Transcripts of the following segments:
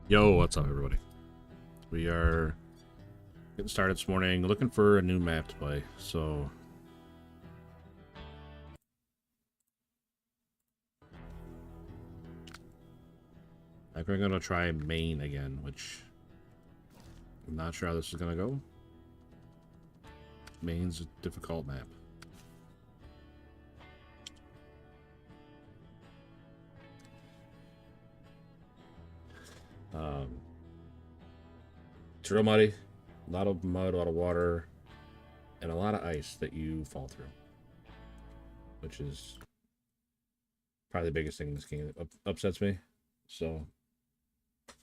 Yo, what's up, everybody? We are getting started this morning, looking for a new map to play. So, I think I'm gonna try Maine again, which I'm not sure how this is gonna go. Maine's a difficult map. It's real muddy, a lot of mud, a lot of water, and a lot of ice that you fall through, which is probably the biggest thing in this game that upsets me. So,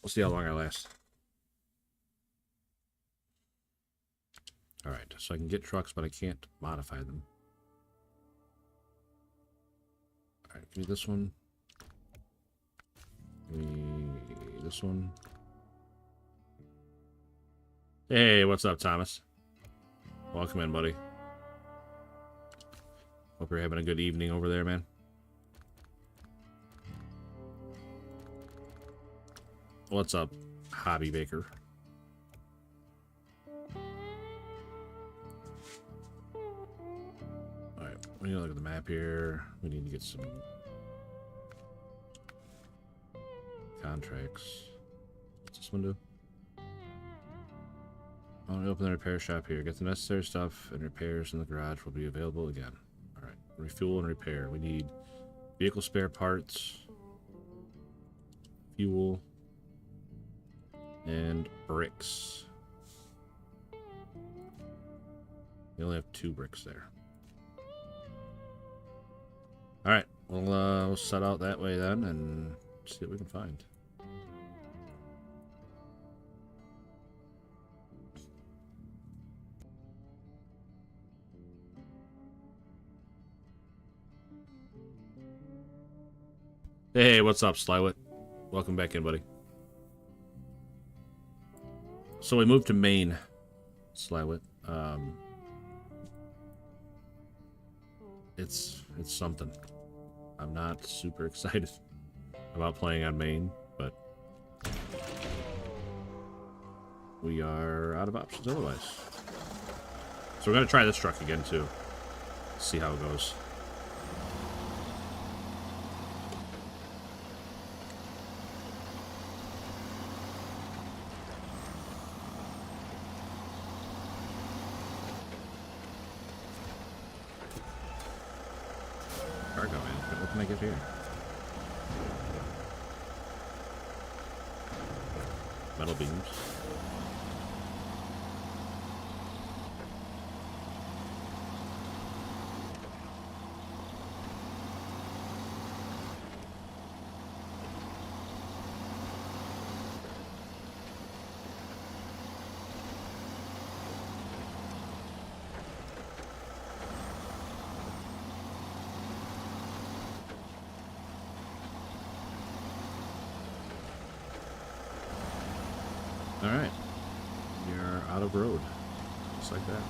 we'll see how long I last. Alright, so I can get trucks, but I can't modify them. Alright, give me this one. Give me this one. Hey, what's up, Thomas? Welcome in, buddy. Hope you're having a good evening over there, man. What's up, Hobby Baker? Alright, we need to look at the map here. We need to get some contracts. What's this one do? I want to open the repair shop here. Get the necessary stuff and repairs in the garage will be available again. Alright, refuel and repair. We need vehicle spare parts, fuel, and bricks. We only have 2 bricks there. Alright, we'll set out that way then and see what we can find. Hey, what's up, Slywit? Welcome back in, buddy. So we moved to Maine, Slywit. It's something. I'm not super excited about playing on Maine, but we are out of options otherwise. So we're gonna try this truck again too. See how it goes. Cargo, man. What can I get here? Metal beams. Alright. You're out of road. Just like that.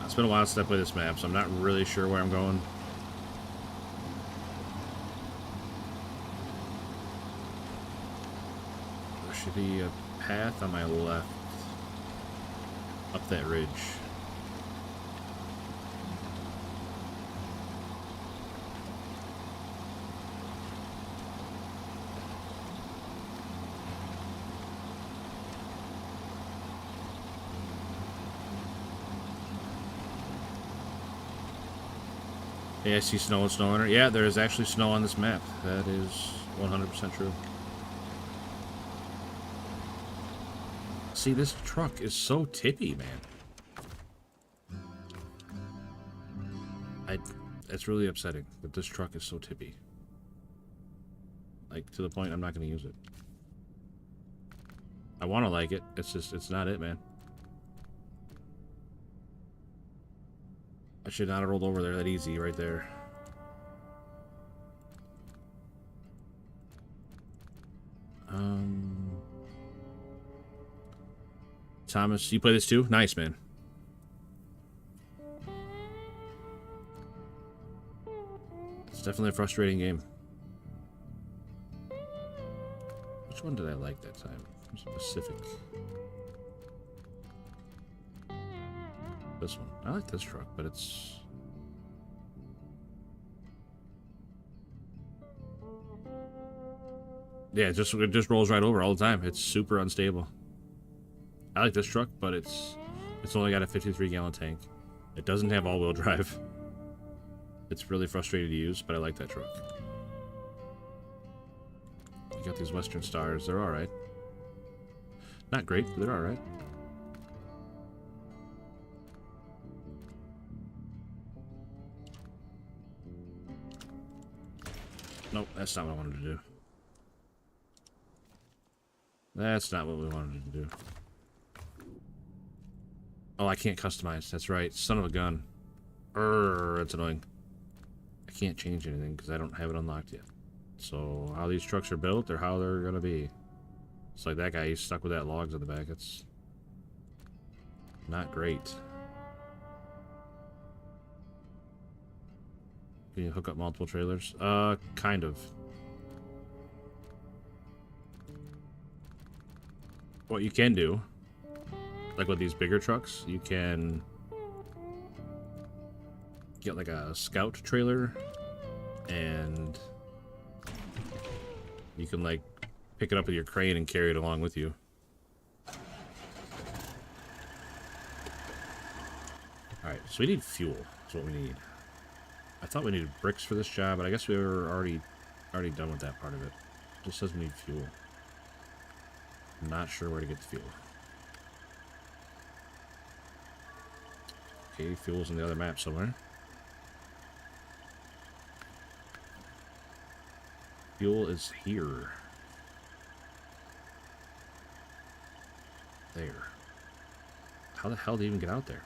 It's been a while since I played this map, so I'm not really sure where I'm going. There should be a path on my left up that ridge. Hey, I see snow and SnowRunner. Yeah, there is actually snow on this map. That is 100% true. See, this truck is so tippy, man. It's really upsetting that this truck is so tippy. Like, to the point I'm not going to use it. I want to like it. It's just, it's not it, man. I should not have rolled over there that easy right there. Thomas, you play this too? Nice, man. It's definitely a frustrating game. Which one did I like that time? Specific. This one. I like this truck, but it's... Yeah, it just rolls right over all the time. It's super unstable. I like this truck, but it's only got a 53-gallon tank. It doesn't have all-wheel drive. It's really frustrating to use, but I like that truck. You got these Western Stars. They're alright. Not great, but they're alright. Nope, that's not what I wanted to do. That's not what we wanted to do. Oh, I can't customize. That's right. Son of a gun. That's annoying. I can't change anything because I don't have it unlocked yet. So, how these trucks are built or how they're going to be. It's like that guy, he's stuck with that logs on the back. It's not great. Can you hook up multiple trailers? Kind of. What you can do, like with these bigger trucks, you can get like a scout trailer and you can like pick it up with your crane and carry it along with you. Alright, so we need fuel. That's what we need. I thought we needed bricks for this job, but I guess we were already done with that part of it. It just says we need fuel. I'm not sure where to get the fuel. Okay, fuel's in the other map somewhere. Fuel is here. There. How the hell did he even get out there?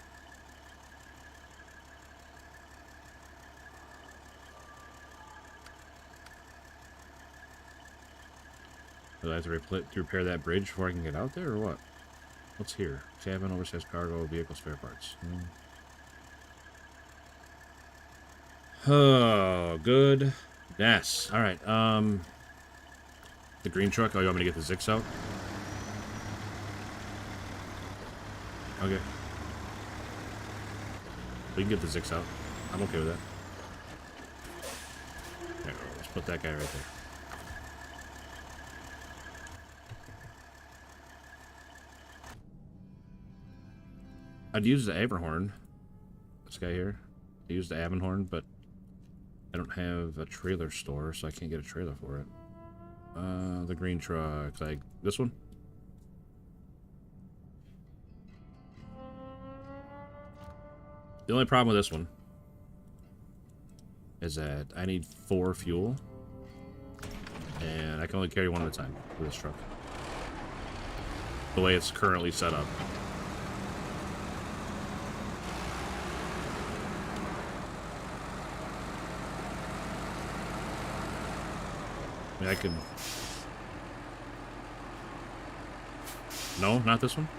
Do I have to repair that bridge before I can get out there, or what? What's here? Cabin, oversized cargo, vehicle spare parts. Oh, good. Yes. Alright, the green truck. Oh, you want me to get the Zix out? Okay. We can get the Zix out. I'm okay with that. There, let's put that guy right there. I'd use the Aberhorn. This guy here. I use the Abenhorn, but I don't have a trailer store, so I can't get a trailer for it. The green truck. Like this one? The only problem with this one is that I need 4 fuel, and I can only carry one at a time with this truck. The way it's currently set up. I mean, I could... No, not this one?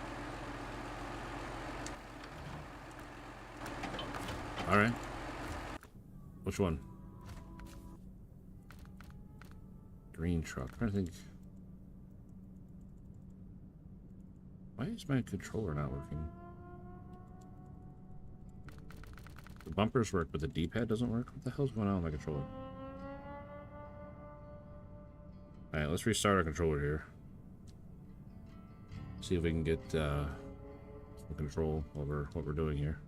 Alright. Which one? Green truck. I'm trying to think. Why is my controller not working? The bumpers work, but the D-pad doesn't work? What the hell's going on with my controller? Alright, let's restart our controller here. See if we can get some control over what we're doing here.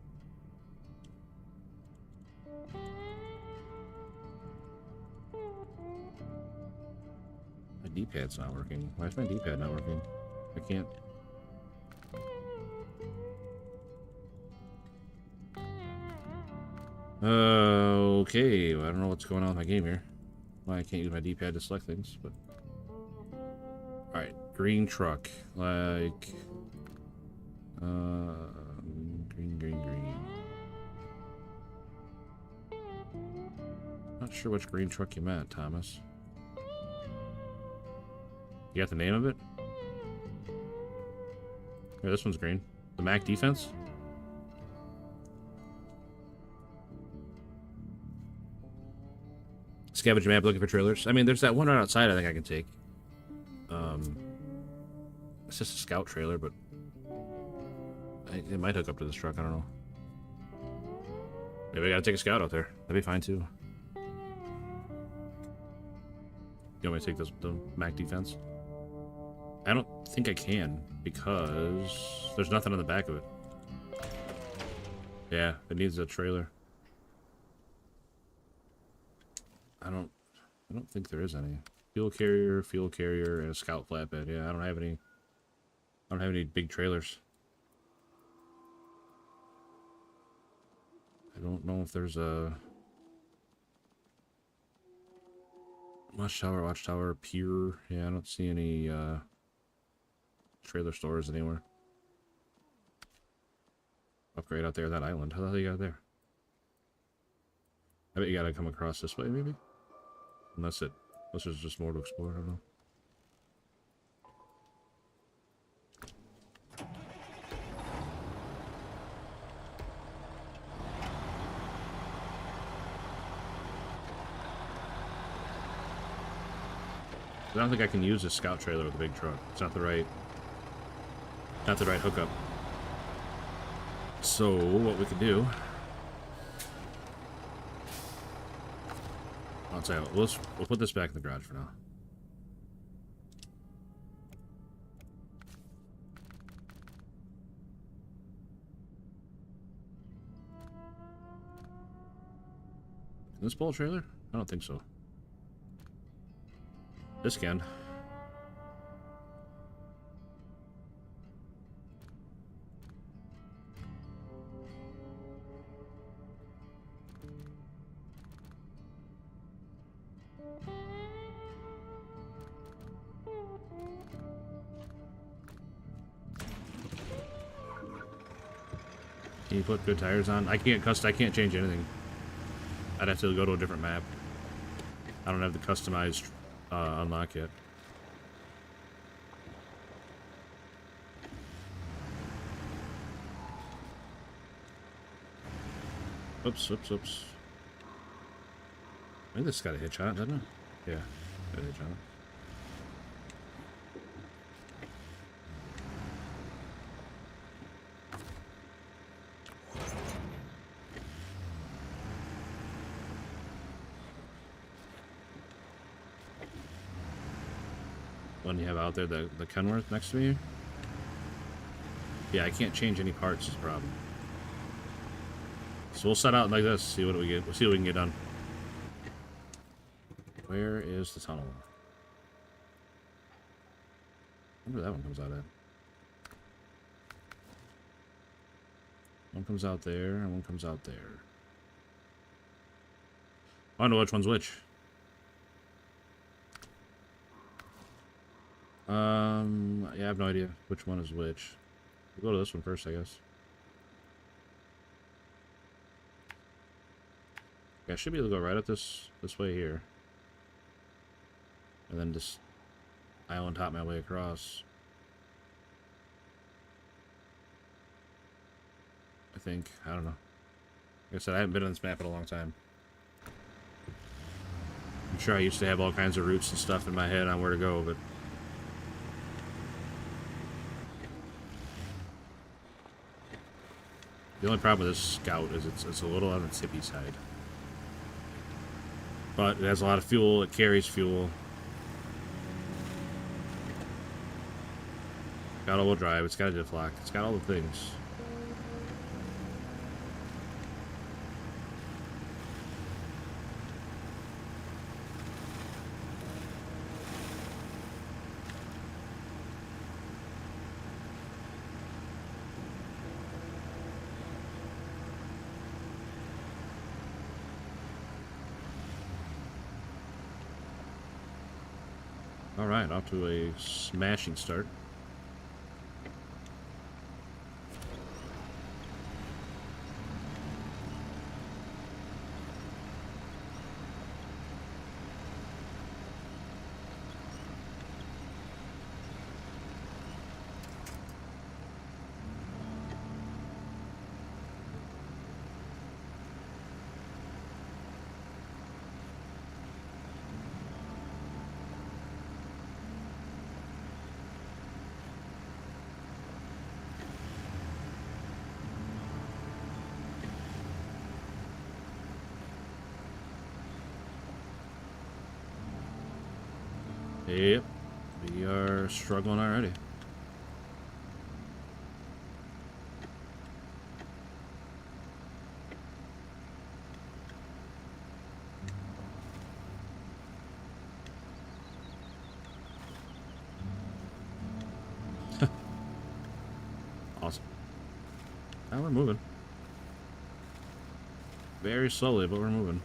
My D-pad's not working. Why is my D-pad not working? I can't... Okay, well, I don't know what's going on with my game here. Why I can't use my D-pad to select things, but... Alright, green truck. Like... green. Not sure which green truck you meant, Thomas. You got the name of it? Yeah, this one's green. The Mac Defense? Scavenger map looking for trailers. I mean, there's that one right outside I think I can take. It's just a scout trailer, but... it might hook up to this truck, I don't know. Maybe I gotta take a scout out there. That'd be fine, too. You want me to take the Mac Defense? I don't think I can, because there's nothing on the back of it. Yeah, it needs a trailer. I don't think there is any. Fuel carrier, and a scout flatbed. Yeah, I don't have any big trailers. I don't know if there's a watchtower, pier. Yeah, I don't see any trailer stores anywhere. Upgrade out there, that island. How the hell you got there? I bet you gotta come across this way, maybe? Unless there's just more to explore, I don't know. I don't think I can use a scout trailer with a big truck. It's not the right hookup. So what we could do? I'll tell you what, we'll put this back in the garage for now. Can this pull a trailer? I don't think so. This can. Can you put good tires on? I can't change anything. I'd have to go to a different map. I don't have the customized unlock yet. Oops. I think this got a hitch on it, doesn't it? Yeah, got a hitch on it. One you have out there, the Kenworth next to me. Yeah, I can't change any parts is the problem. So we'll set out like this, see what we get. We'll see what we can get done. Where is the tunnel? I wonder where that one comes out at. One comes out there, and one comes out there. I don't know which one's which. Yeah, I have no idea which one is which. We'll go to this one first, I guess. Yeah, I should be able to go right up this way here. And then just island hop my way across. I think. I don't know. Like I said, I haven't been on this map in a long time. I'm sure I used to have all kinds of routes and stuff in my head on where to go, but... The only problem with this Scout is it's a little on the tippy side. But it has a lot of fuel, it carries fuel. Got all-wheel drive, it's got a diff lock, it's got all the things. Alright, off to a smashing start. Yep, we are struggling already. Awesome. Now we're moving. Very slowly, but we're moving.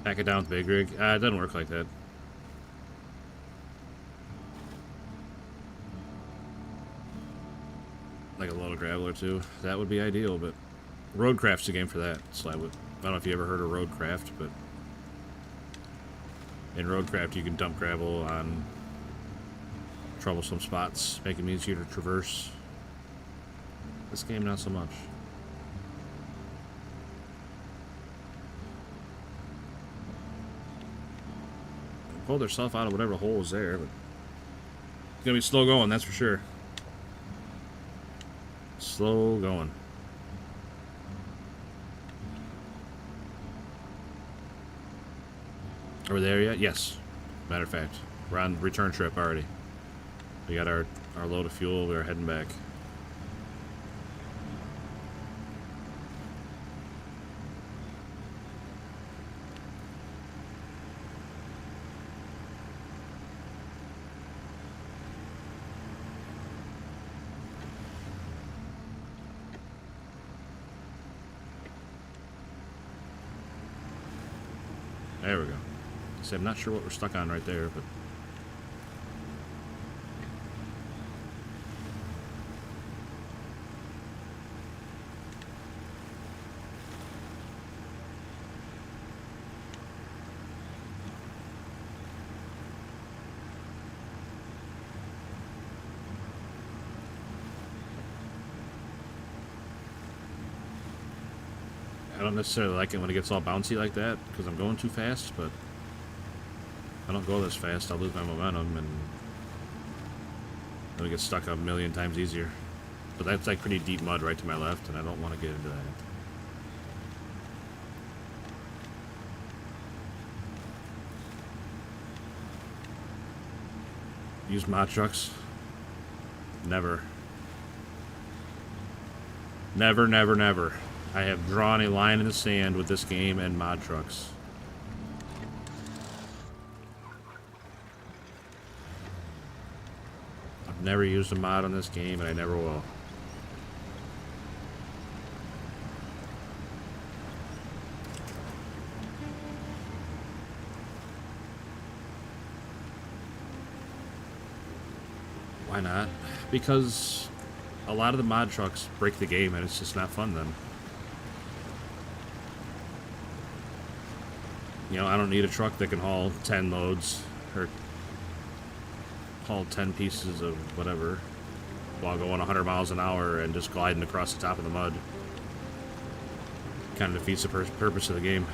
Pack it down with big rig. It doesn't work like that. Like a little gravel or two. That would be ideal, but Roadcraft's the game for that. So I don't know if you ever heard of Roadcraft, but in Roadcraft you can dump gravel on troublesome spots, make them easier to traverse. This game, not so much. Pulled herself out of whatever hole is there, but it's gonna be slow going, that's for sure. Slow going. Are we there yet? Yes. Matter of fact, we're on return trip already. We got our load of fuel. We're heading back. There we go. See, I'm not sure what we're stuck on right there, but I don't necessarily like it when it gets all bouncy like that because I'm going too fast, but if I don't go this fast, I'll lose my momentum and it'll get stuck a million times easier. But that's like pretty deep mud right to my left, and I don't want to get into that. Use mod trucks? Never. Never, never, never. I have drawn a line in the sand with this game and mod trucks. I've never used a mod on this game, and I never will. Why not? Because a lot of the mod trucks break the game, and it's just not fun then. You know, I don't need a truck that can haul 10 loads, or haul 10 pieces of whatever, while going 100 miles an hour and just gliding across the top of the mud. Kind of defeats the purpose of the game.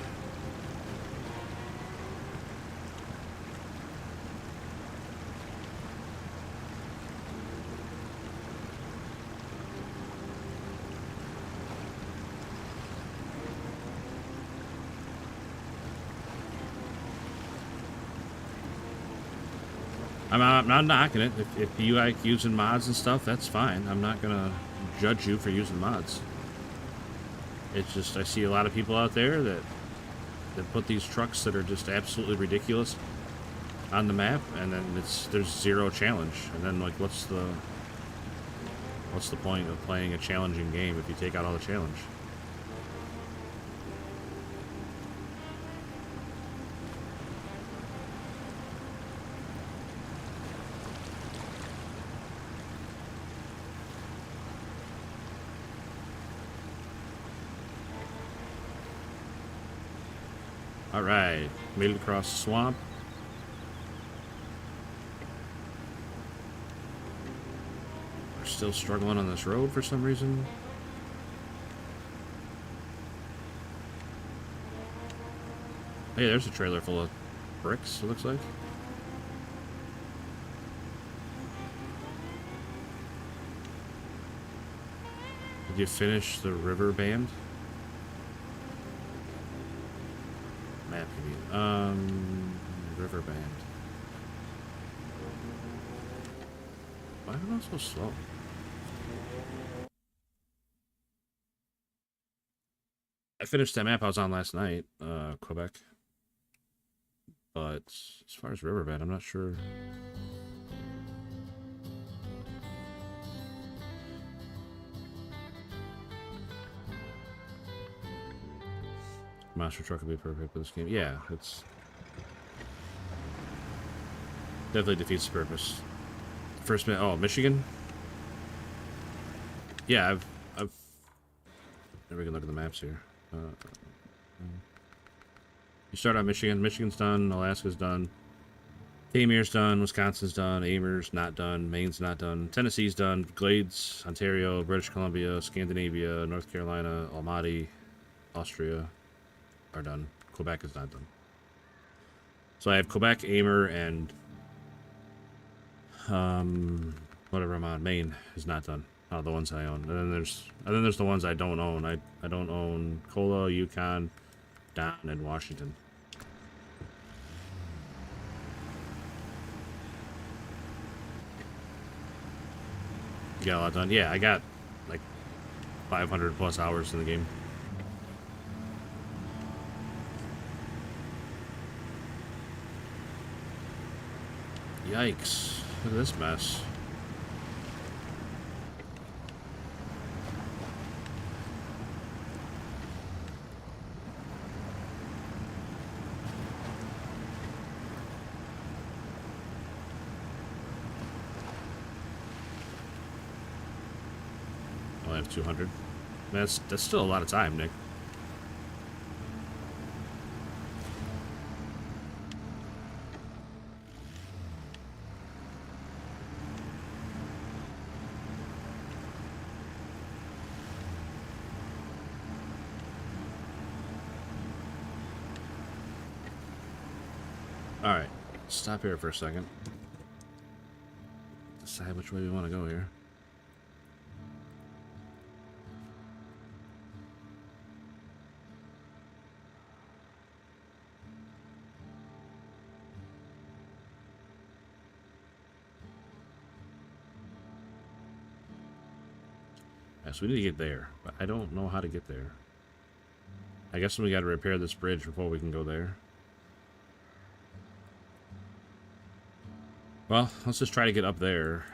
I'm not knocking it. If you like using mods and stuff, that's fine. I'm not gonna judge you for using mods. It's just I see a lot of people out there that put these trucks that are just absolutely ridiculous on the map, and then there's zero challenge. And then like, what's the point of playing a challenging game if you take out all the challenge? Alright, made it across the swamp. We're still struggling on this road for some reason. Hey, there's a trailer full of bricks, it looks like. Did you finish the river band? Map review. River band. Why am I so slow? I finished that map I was on last night, Quebec. But as far as Riverbed, I'm not sure. Monster truck would be perfect for this game. Yeah, it's definitely defeats the purpose. First minute. Oh, Michigan. Yeah, I've. There we can look at the maps here. You start on Michigan. Michigan's done. Alaska's done. Tamir's done. Wisconsin's done. Amherst not done. Maine's not done. Tennessee's done. Glades, Ontario, British Columbia, Scandinavia, North Carolina, Almaty, Austria are done. Quebec is not done. So I have Quebec, Amer, and whatever I'm on. Maine is not done. Oh, the ones I own. And then there's the ones I don't own. I don't own Cola, Yukon, Don, and Washington. You got a lot done? Yeah, I got like 500 plus hours in the game. Yikes. Look at this mess. I only have 200. That's still a lot of time, Nick. Alright, stop here for a second. Decide which way we want to go here. So we need to get there, but I don't know how to get there. I guess we got to repair this bridge before we can go there. Well, let's just try to get up there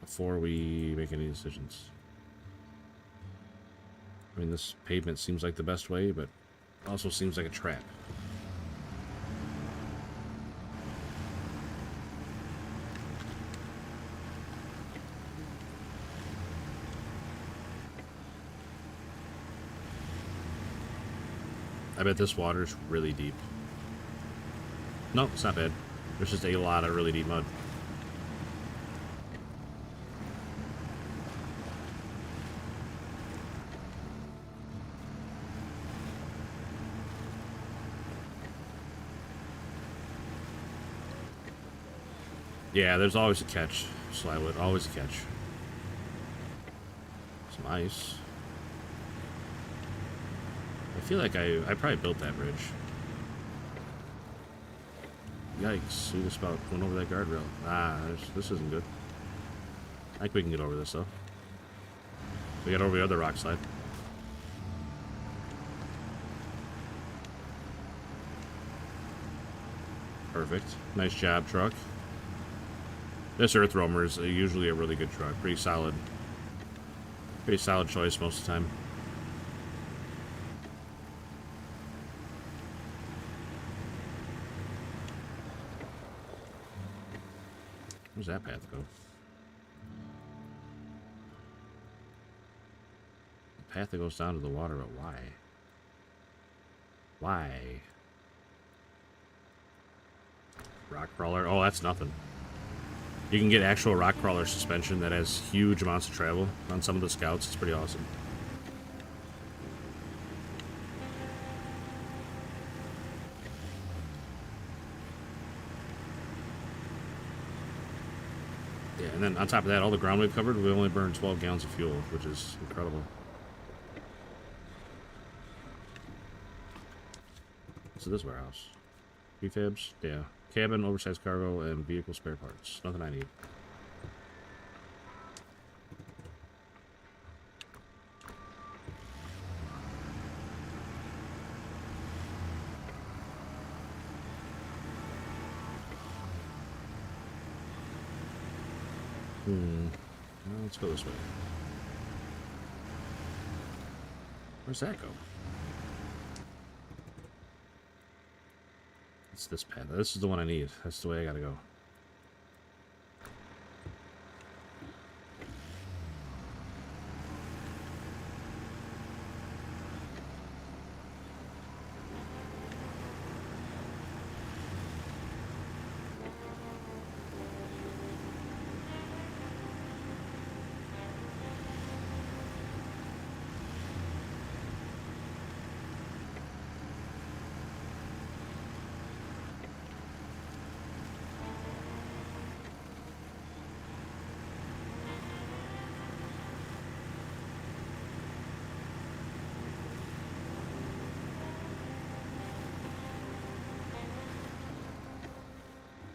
before we make any decisions. I mean, this pavement seems like the best way, but also seems like a trap. I bet this water's really deep. No, it's not bad. There's just a lot of really deep mud. Yeah, there's always a catch, Slywood. Always a catch. Some ice. I feel like I probably built that bridge. Yikes, we just about went over that guardrail. Ah, this isn't good. I think we can get over this, though. We got over the other rock slide. Perfect. Nice job, truck. This Earth Roamer is usually a really good truck. Pretty solid choice most of the time. Where's that path go? The path that goes down to the water, but why? Why? Rock crawler? Oh, that's nothing. You can get actual rock crawler suspension that has huge amounts of travel on some of the scouts. It's pretty awesome. Yeah, and then on top of that, all the ground we've covered, we only burned 12 gallons of fuel, which is incredible. So this warehouse. Prefabs? Yeah. Cabin, oversized cargo, and vehicle spare parts. Nothing I need. Well, let's go this way. Where's that go? It's this path. This is the one I need. That's the way I gotta go.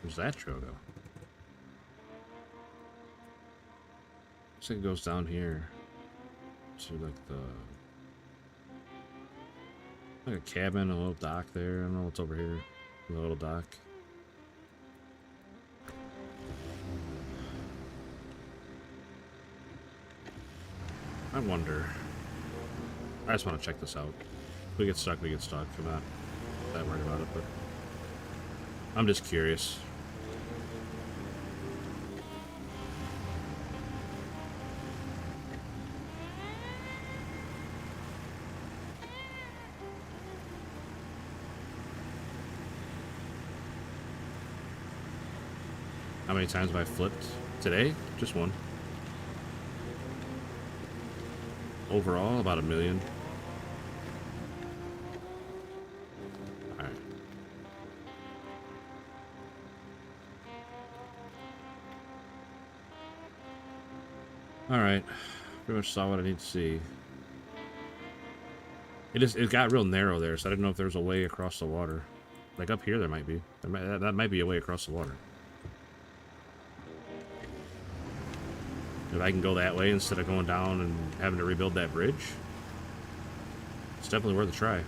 Where's that trail go? Looks like it goes down here to like a cabin, a little dock there. I don't know what's over here. A little dock. I wonder. I just want to check this out. If we get stuck, we get stuck. I'm not that worried about it, but I'm just curious. How many times have I flipped today? Just one. Overall, about 1 million. Alright. Alright. Pretty much saw what I need to see. It got real narrow there, so I didn't know if there was a way across the water. Like up here there might be. That might be a way across the water. If I can go that way instead of going down and having to rebuild that bridge, it's definitely worth a try.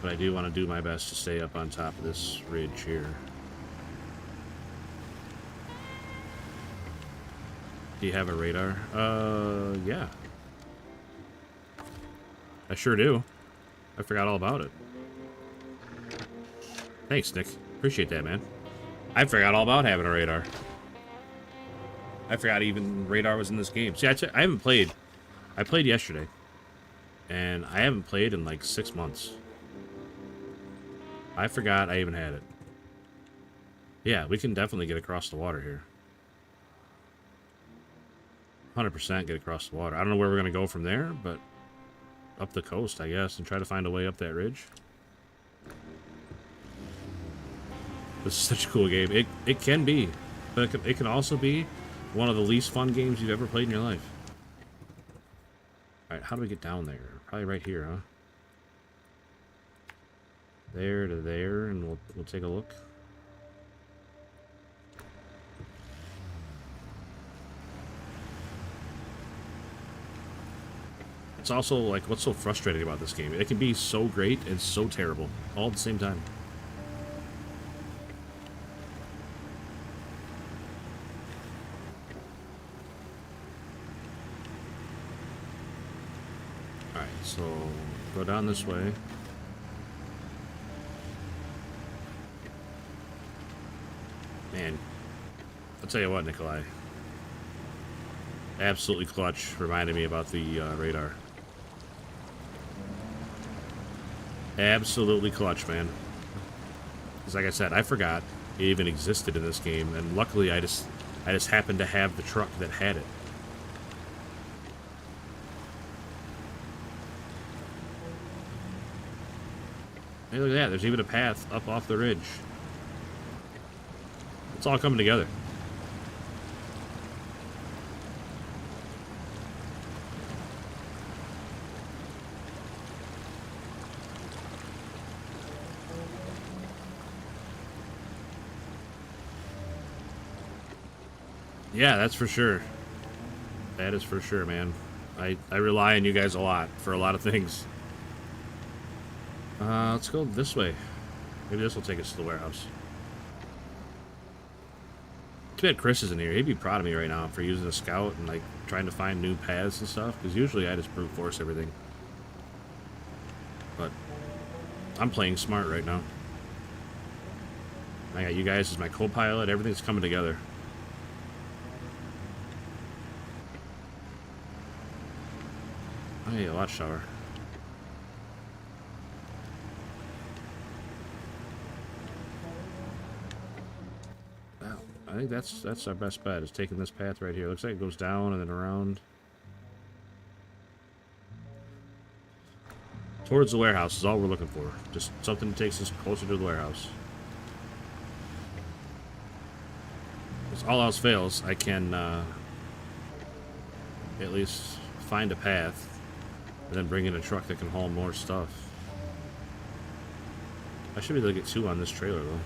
But I do want to do my best to stay up on top of this ridge here. Do you have a radar? Yeah. I sure do. I forgot all about it. Thanks, Nick. Appreciate that, man. I forgot all about having a radar. I forgot even radar was in this game. See, I haven't played. I played yesterday. And I haven't played in like 6 months. I forgot I even had it. Yeah, we can definitely get across the water here. 100% get across the water. I don't know where we're going to go from there, but up the coast, I guess, and try to find a way up that ridge. This is such a cool game. It can be, but it can also be one of the least fun games you've ever played in your life. Alright, how do we get down there? Probably right here, huh? There to there, and we'll take a look. It's also, like, what's so frustrating about this game? It can be so great and so terrible, all at the same time. Alright, so go down this way. Man, I'll tell you what, Nikolai. Absolutely clutch, reminded me about the radar. Absolutely clutch, man. Because like I said, I forgot it even existed in this game, and luckily I just happened to have the truck that had it. Hey, look at that, there's even a path up off the ridge. It's all coming together. Yeah, that's for sure. That is for sure, man. I rely on you guys a lot for a lot of things. Let's go this way. Maybe this will take us to the warehouse. Too bad Chris isn't here. He'd be proud of me right now for using a scout and like trying to find new paths and stuff. Because usually I just brute force everything. But I'm playing smart right now. I got you guys as my co-pilot. Everything's coming together. Hey, a watchtower. Wow, I think that's our best bet, is taking this path right here. Looks like it goes down and then around. Towards the warehouse is all we're looking for. Just something that takes us closer to the warehouse. If all else fails, I can at least find a path and then bring in a truck that can haul more stuff. I should be able to get two on this trailer, though.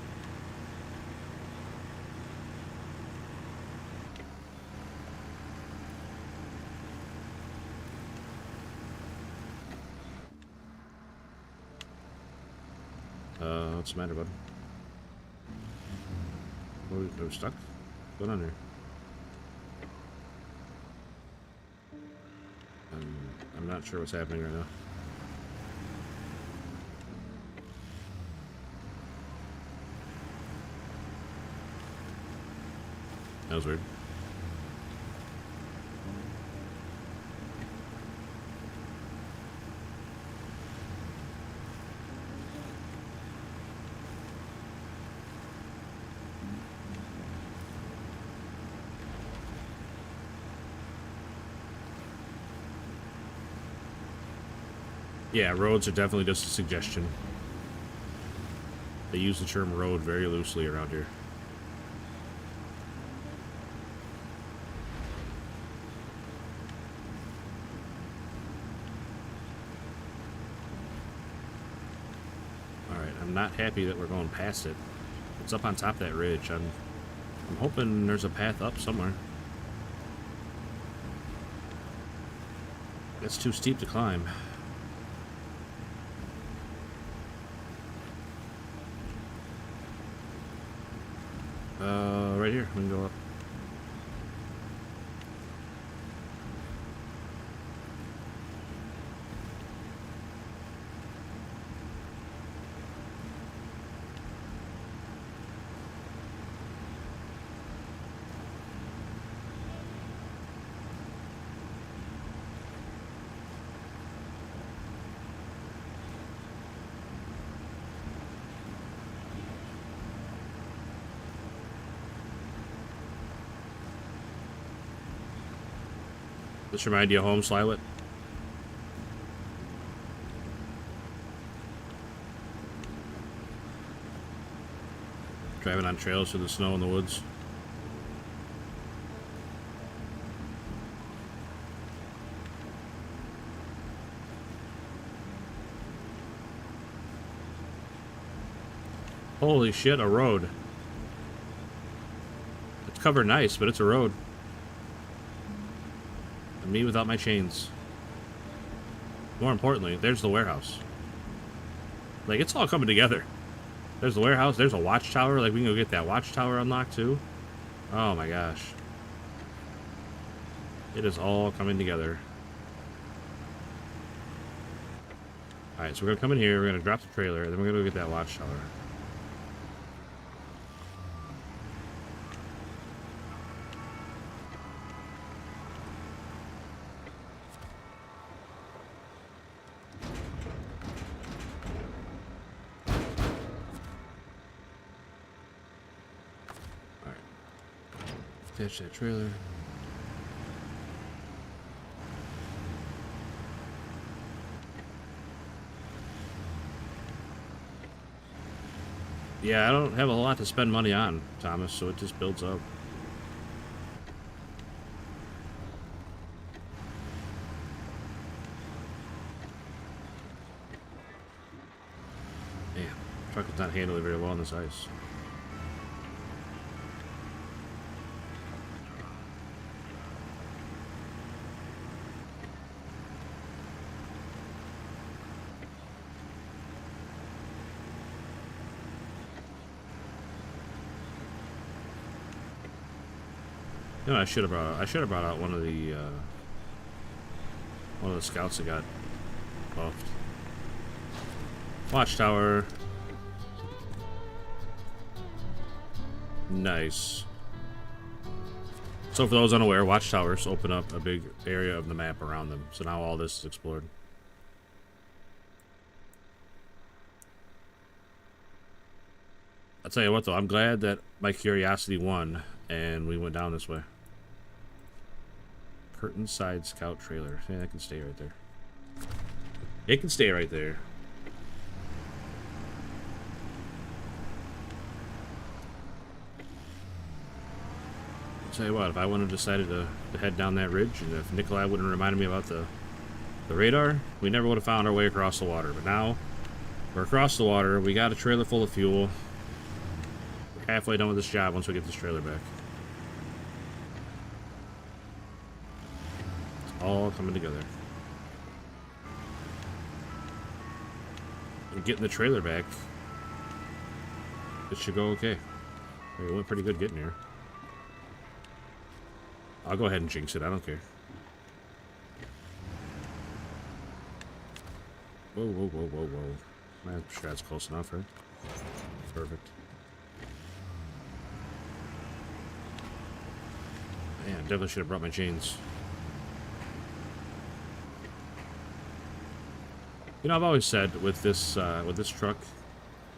What's the matter, bud? We're stuck? What's going on here? I'm not sure what's happening right now. That was weird. Yeah, roads are definitely just a suggestion. They use the term road very loosely around here. Alright, I'm not happy that we're going past it. It's up on top of that ridge. I'm hoping there's a path up somewhere. That's too steep to climb. Right here, we can go up. This remind you of home, Slylet? Driving on trails through the snow in the woods. Holy shit, a road. It's covered nice, but it's a road. And me without my chains. More importantly, there's the warehouse. Like, it's all coming together. There's the warehouse, there's a watchtower. Like, we can go get that watchtower unlocked, too. Oh, my gosh. It is all coming together. Alright, so we're going to come in here, we're going to drop the trailer, and then we're going to go get that watchtower. Alright. Attach that trailer. Yeah, I don't have a lot to spend money on, Thomas, so it just builds up. Man, the truck is not handling very well on this ice. No, I should have brought out one of the scouts that got buffed. Watchtower. Nice. So for those unaware, watchtowers open up a big area of the map around them. So now all this is explored. I'll tell you what though, I'm glad that my curiosity won and we went down this way. Curtain side scout trailer. Yeah, that can stay right there. It can stay right there. I'll tell you what, if I wouldn't have decided to head down that ridge, and if Nikolai wouldn't have reminded me about the radar, we never would have found our way across the water. But now, we're across the water, we got a trailer full of fuel. We're halfway done with this job once we get this trailer back. All coming together. And getting the trailer back, it should go okay. It went pretty good getting here. I'll go ahead and jinx it, I don't care. Whoa, whoa, whoa, whoa, whoa. I'm sure that's close enough, right? Perfect. Man, I definitely should have brought my chains. You know, I've always said with this truck,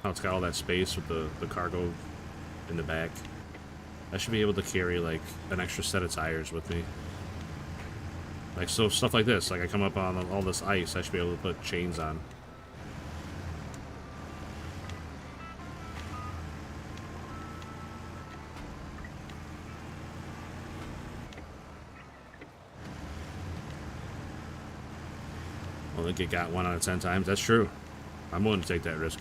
how it's got all that space with the cargo in the back, I should be able to carry like an extra set of tires with me. Like, so stuff like this, like I come up on all this ice, I should be able to put chains on. I think it got 1 out of 10 times. That's true. I'm willing to take that risk.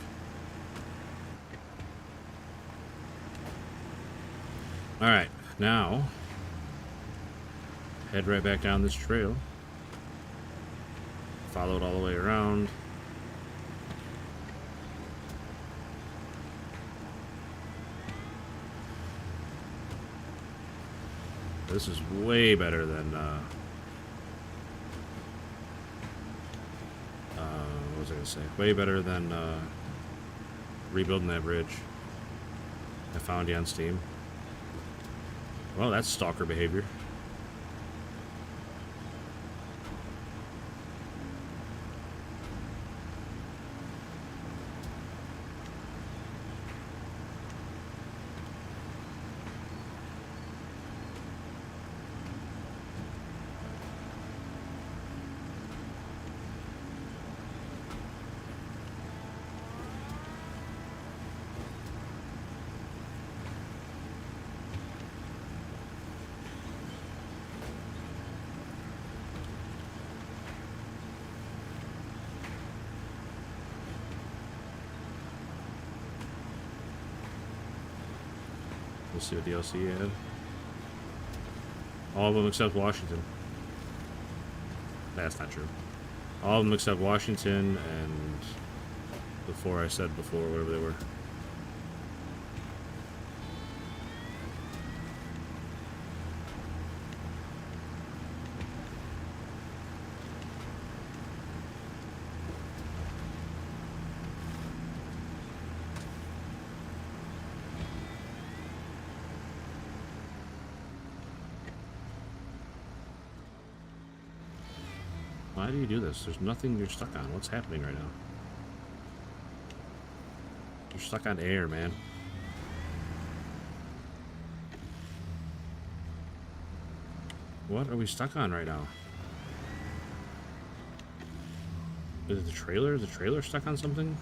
Alright, now head right back down this trail. Follow it all the way around. This is way better than what was I gonna say? Way better than rebuilding that bridge. I found you on Steam. Well, that's stalker behavior. Let's see what DLC had. All of them except Washington. That's not true. All of them except Washington and the 4 I said before, whatever they were. Why do you do this? There's nothing you're stuck on. What's happening right now? You're stuck on air, man. What are we stuck on right now? Is it the trailer? Is the trailer stuck on something?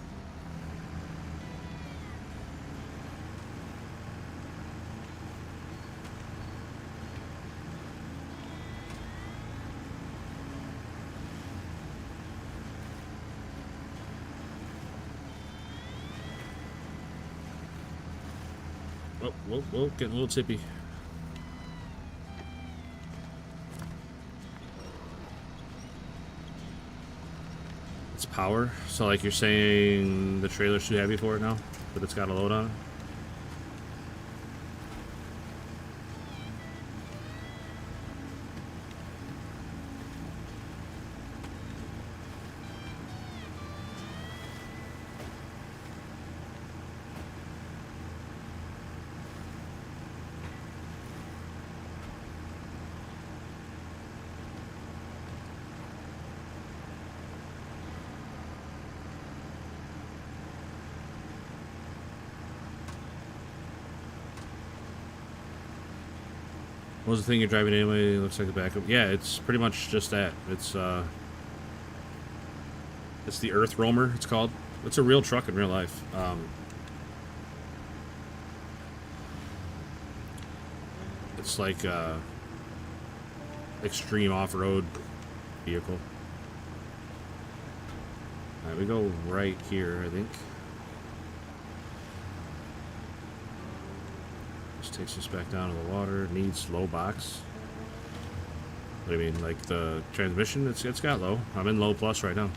Whoa, getting a little tippy. It's power. So like you're saying the trailer's too heavy for it now, but it's got a load on it? What was the thing you're driving anyway? It looks like the backup. Yeah, it's pretty much just that. It's the Earth Roamer, it's called. It's a real truck in real life. It's like extreme off-road vehicle. Alright, we go right here, I think. Takes us back down to the water. Needs low box. What do you mean? Like the transmission? It's got low. I'm in low plus right now.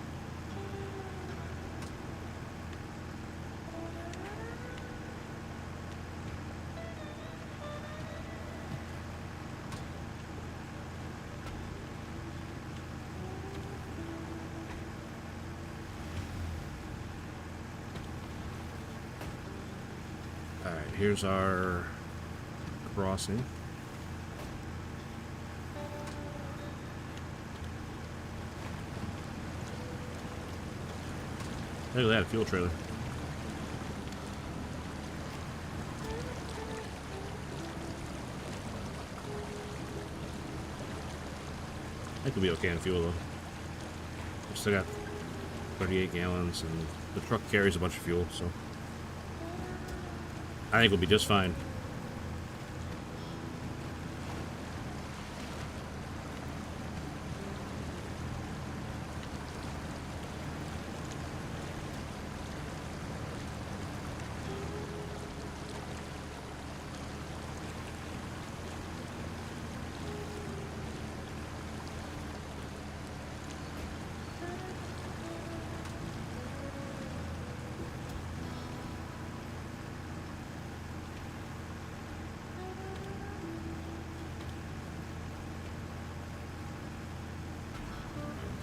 Alright, here's our crossing. Look at that, a fuel trailer. That could be okay on fuel though. We still got 38 gallons and the truck carries a bunch of fuel, so I think we'll be just fine.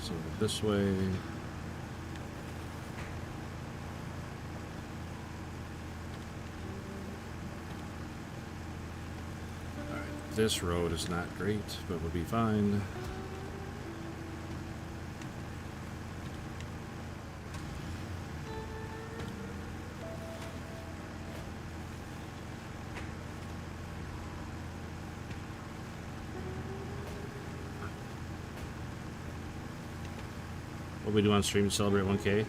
So this way. Alright, this road is not great, but we'll be fine. What we do on stream to celebrate 1K?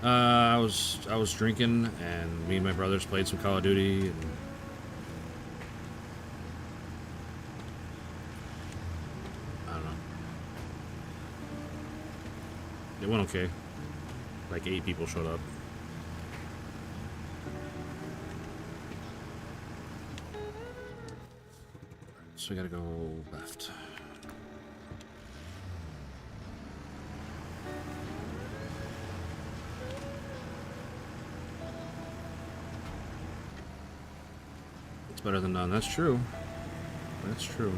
I was drinking, and me and my brothers played some Call of Duty, and I don't know. It went okay. Like 8 people showed up. so we gotta go left. It's better than none. That's true. That's true.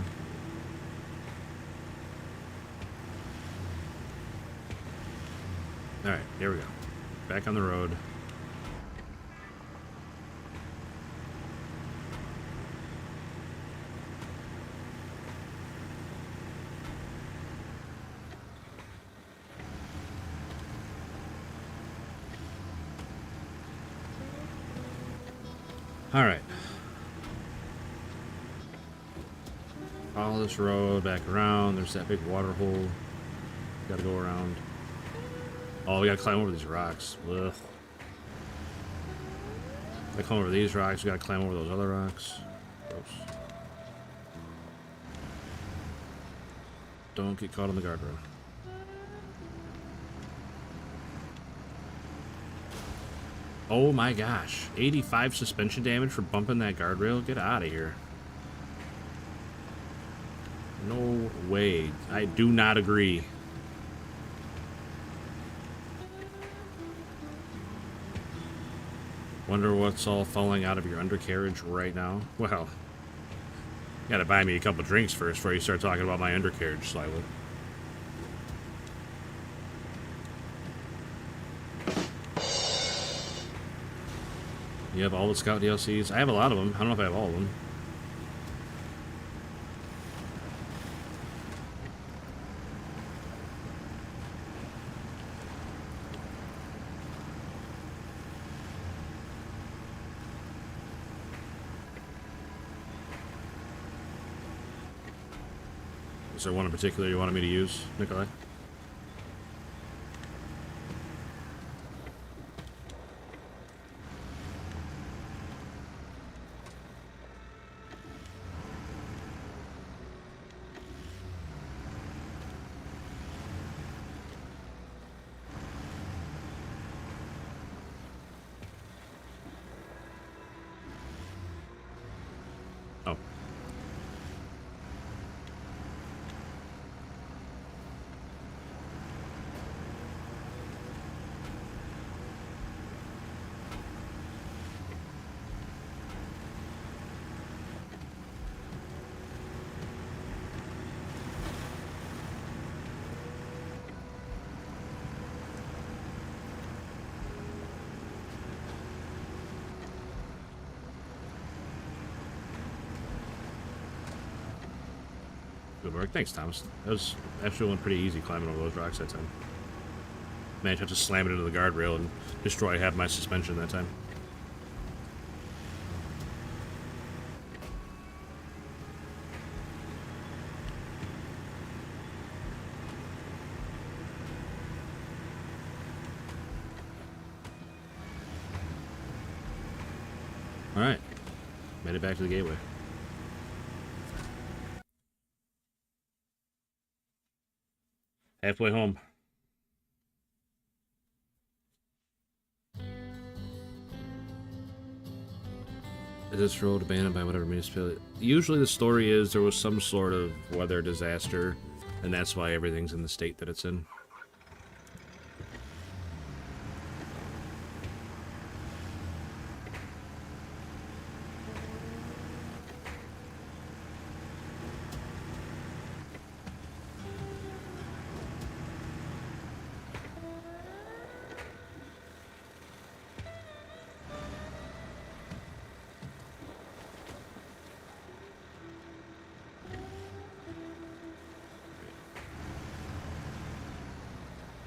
Alright, here we go. Back on the road. Alright. Follow this road back around. There's that big water hole. Gotta go around. Oh, we gotta climb over these rocks. Ugh. Gotta climb over these rocks. We gotta climb over those other rocks. Gross. Don't get caught on the guardrail. Oh my gosh. 85 suspension damage for bumping that guardrail? Get out of here. No way. I do not agree. Wonder what's all falling out of your undercarriage right now? Well, you gotta buy me a couple drinks first before you start talking about my undercarriage, Slywood. You have all the Scout DLCs? I have a lot of them. I don't know if I have all of them. Is there one in particular you wanted me to use, Nikolai? Oh. Good work. Thanks, Thomas. That was actually went pretty easy climbing over those rocks that time. Managed to have to slam it into the guardrail and destroy half my suspension that time. Alright. Made it back to the gateway. Halfway home. Is this road abandoned by whatever municipality? Usually the story is there was some sort of weather disaster, and that's why everything's in the state that it's in.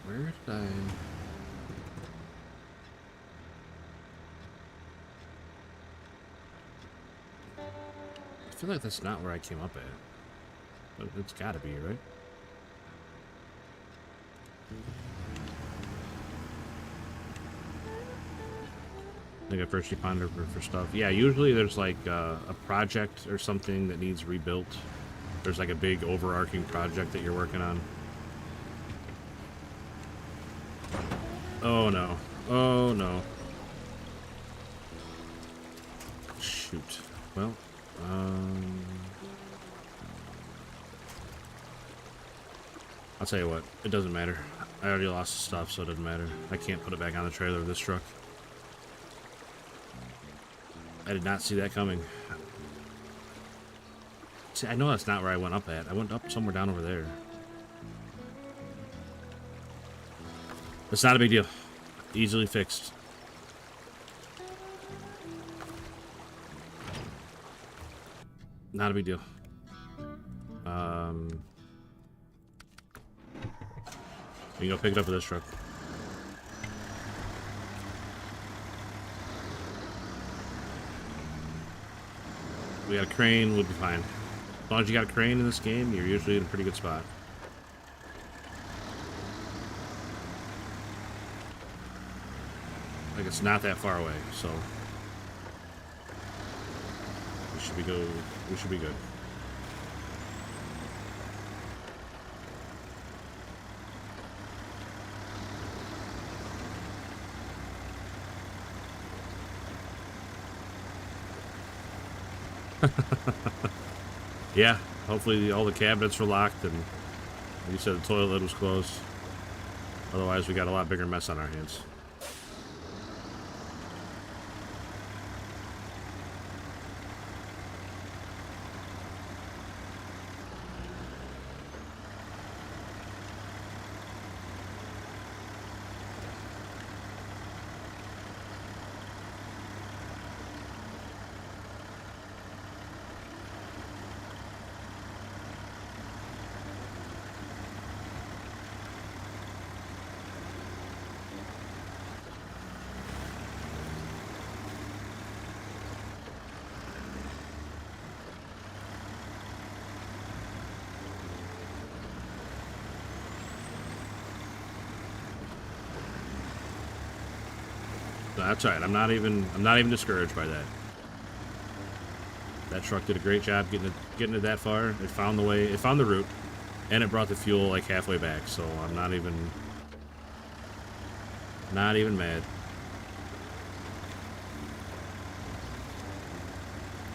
Where did I... I feel like that's not where I came up at. But it's gotta be, right? I think I first responded for stuff. Yeah, usually there's like a project or something that needs rebuilt. There's like a big overarching project that you're working on. Oh no. Oh no. Shoot. Well, I'll tell you what, it doesn't matter. I already lost the stuff, so it doesn't matter. I can't put it back on the trailer of this truck. I did not see that coming. See, I know that's not where I went up at. I went up somewhere down over there. It's not a big deal. Easily fixed. Not a big deal. We can go pick it up with this truck. We got a crane, we'll be fine. As long as you got a crane in this game, you're usually in a pretty good spot. Like, it's not that far away, so we should be good. We should be good. Yeah, hopefully all the cabinets were locked and, like you said, the toilet lid was closed. Otherwise, we got a lot bigger mess on our hands. That's all right. I'm not even discouraged by that. That truck did a great job getting it that far. It found the way. It found the route, and it brought the fuel like halfway back. So I'm not even mad.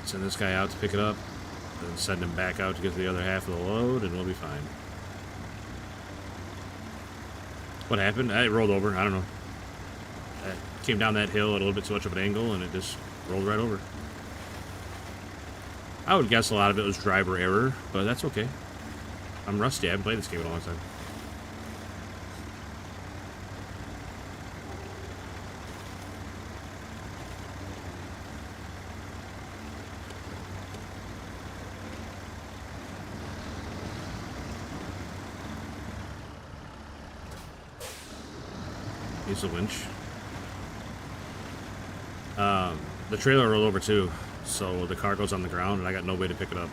Send this guy out to pick it up, then send him back out to get the other half of the load, and we'll be fine. What happened? I rolled over. I don't know. I came down that hill at a little bit too much of an angle, and it just rolled right over. I would guess a lot of it was driver error, but that's okay. I'm rusty. I haven't played this game in a long time. Use the winch. The trailer rolled over too, so the car goes on the ground, and I got no way to pick it up.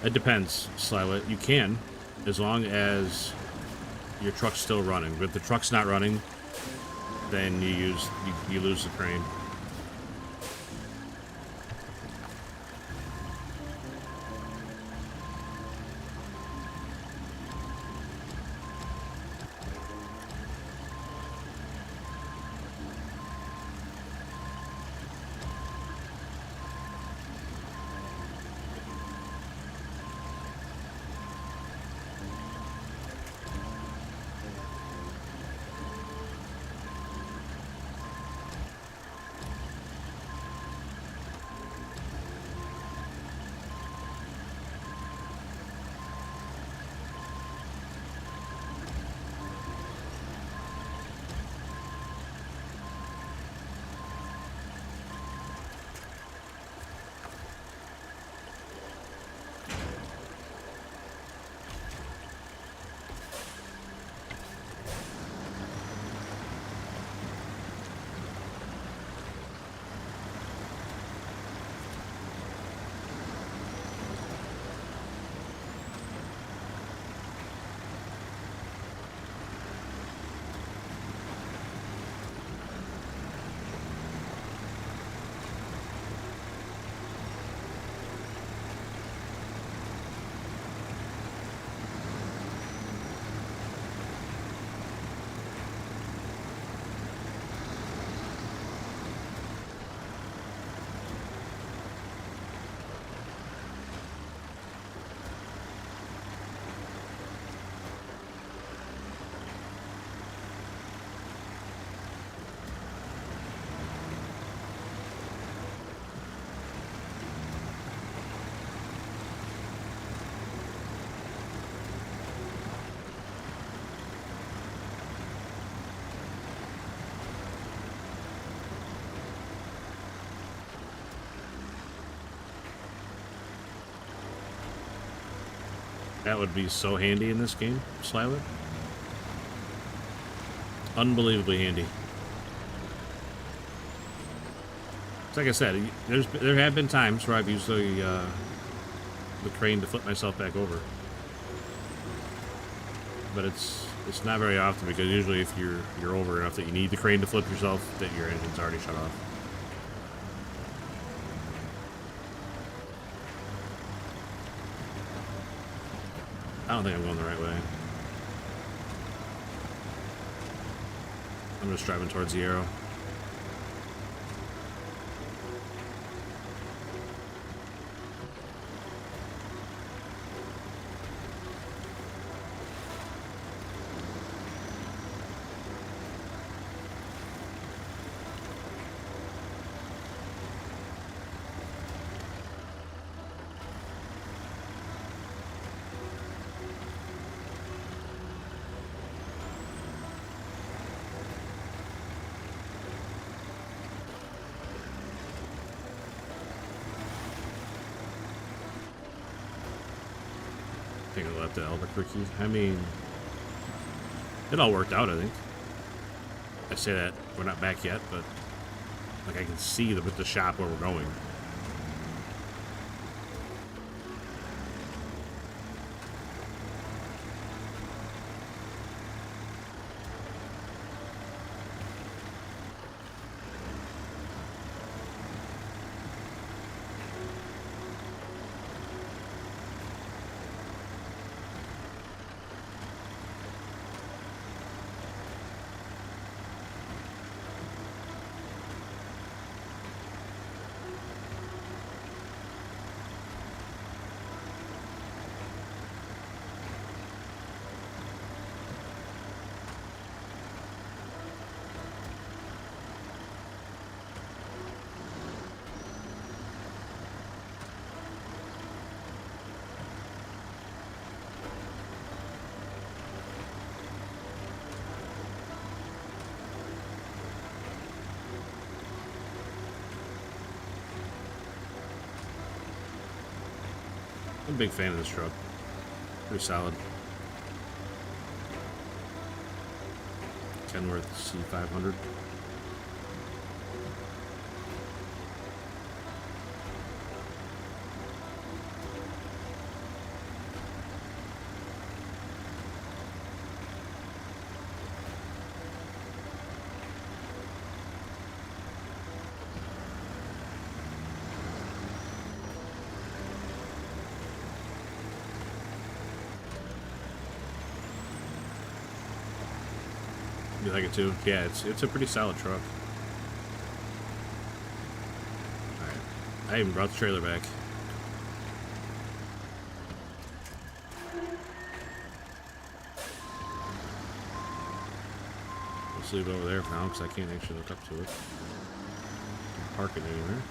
It depends, Slylet. You can, as long as your truck's still running. But if the truck's not running, then you lose the crane. That would be so handy in this game, Slyler. Unbelievably handy. Like I said, there have been times where I've used the crane to flip myself back over, but it's not very often, because usually if you're over enough that you need the crane to flip yourself, that your engine's already shut off. I don't think I'm going the right way. I'm just driving towards the arrow. I think I left the Albuquerque. I mean, it all worked out, I think. I say that we're not back yet, but like I can see with the shop where we're going. I'm a big fan of this truck. Pretty solid. Kenworth C500. You like it too? Yeah, it's a pretty solid truck. Alright. I even brought the trailer back. Let's leave it over there for now, because I can't actually look up to it. Park it anywhere.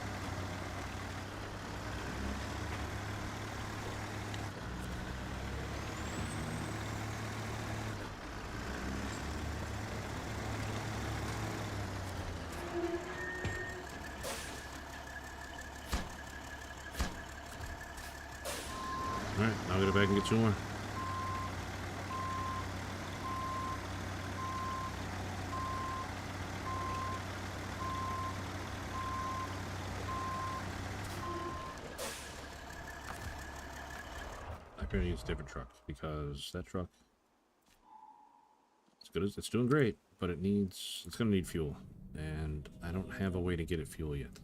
Alright, I'll get it back and get 2 more. I'm gonna use a different truck, because that truck, it's good as it's doing great, but it's gonna need fuel, and I don't have a way to get it fuel yet.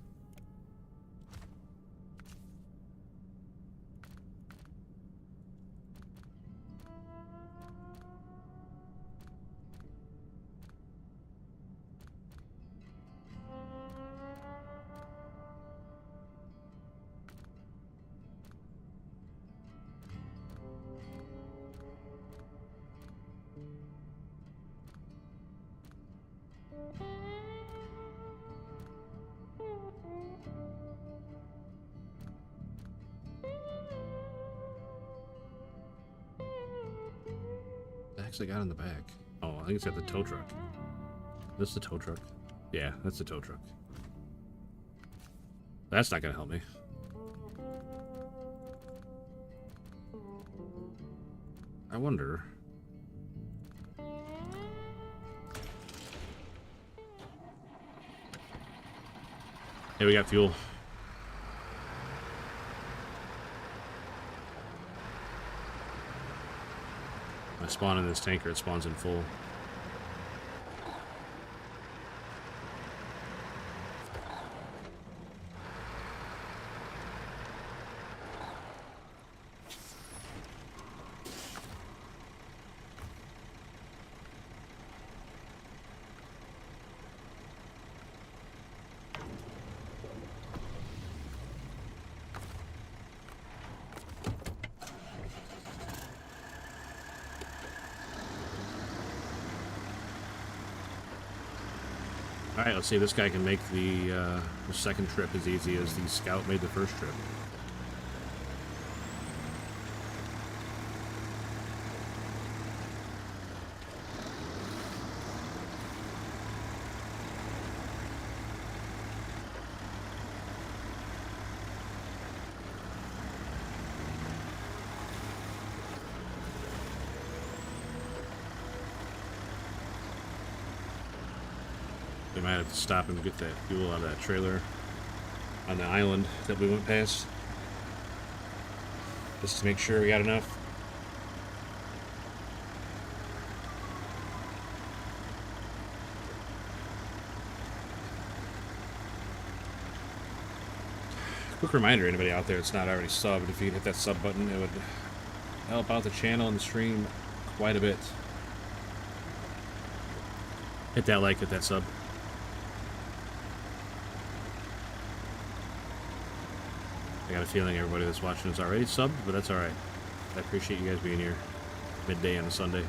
Actually got in the back. Oh, I think it's got the tow truck. This is the tow truck. Yeah, that's the tow truck. That's not gonna help me. I wonder. Hey, we got fuel. I spawn in this tanker, it spawns in full. Alright, let's see if this guy can make the second trip as easy as the scout made the first trip. We might have to stop and get that fuel out of that trailer on the island that we went past. Just to make sure we got enough. Quick reminder, anybody out there that's not already subbed, if you hit that sub button, it would help out the channel and the stream quite a bit. Hit that like, hit that sub. I got a feeling everybody that's watching is already subbed, but that's alright. I appreciate you guys being here midday on a Sunday.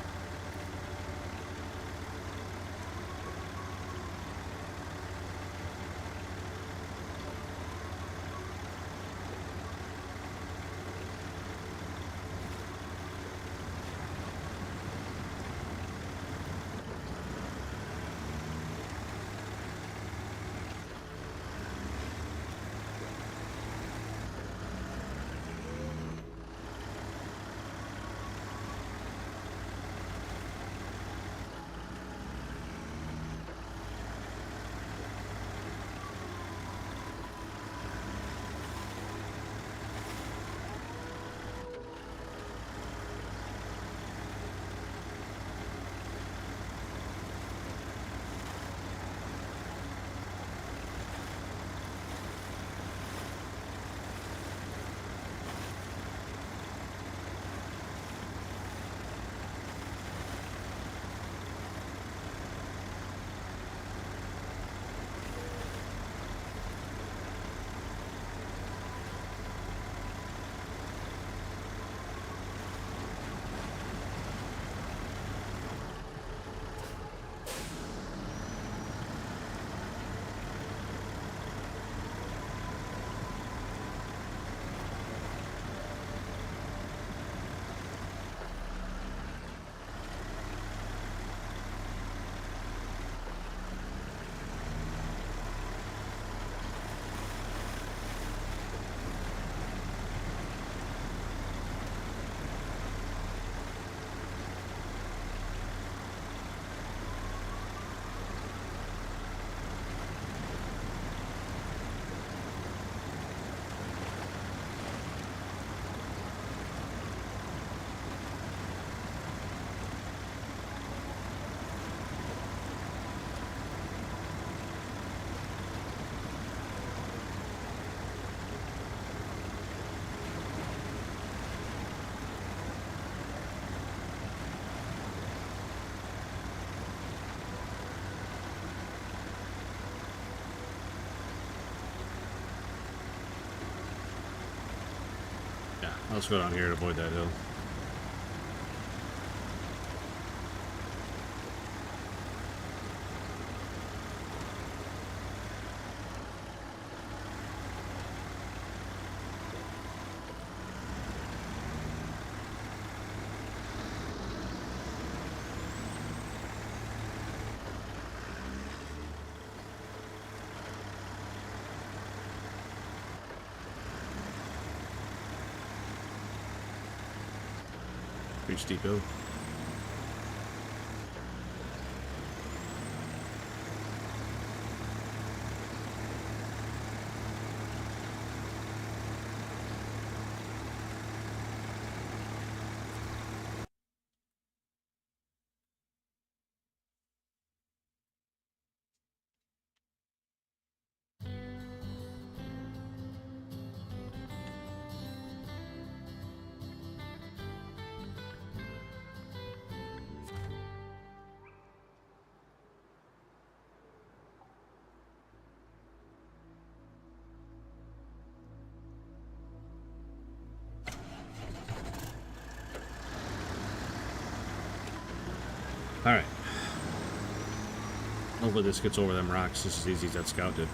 Let's go down here to avoid that hill. Pretty steep hill. Alright. Hopefully this gets over them rocks just as easy as that scout did.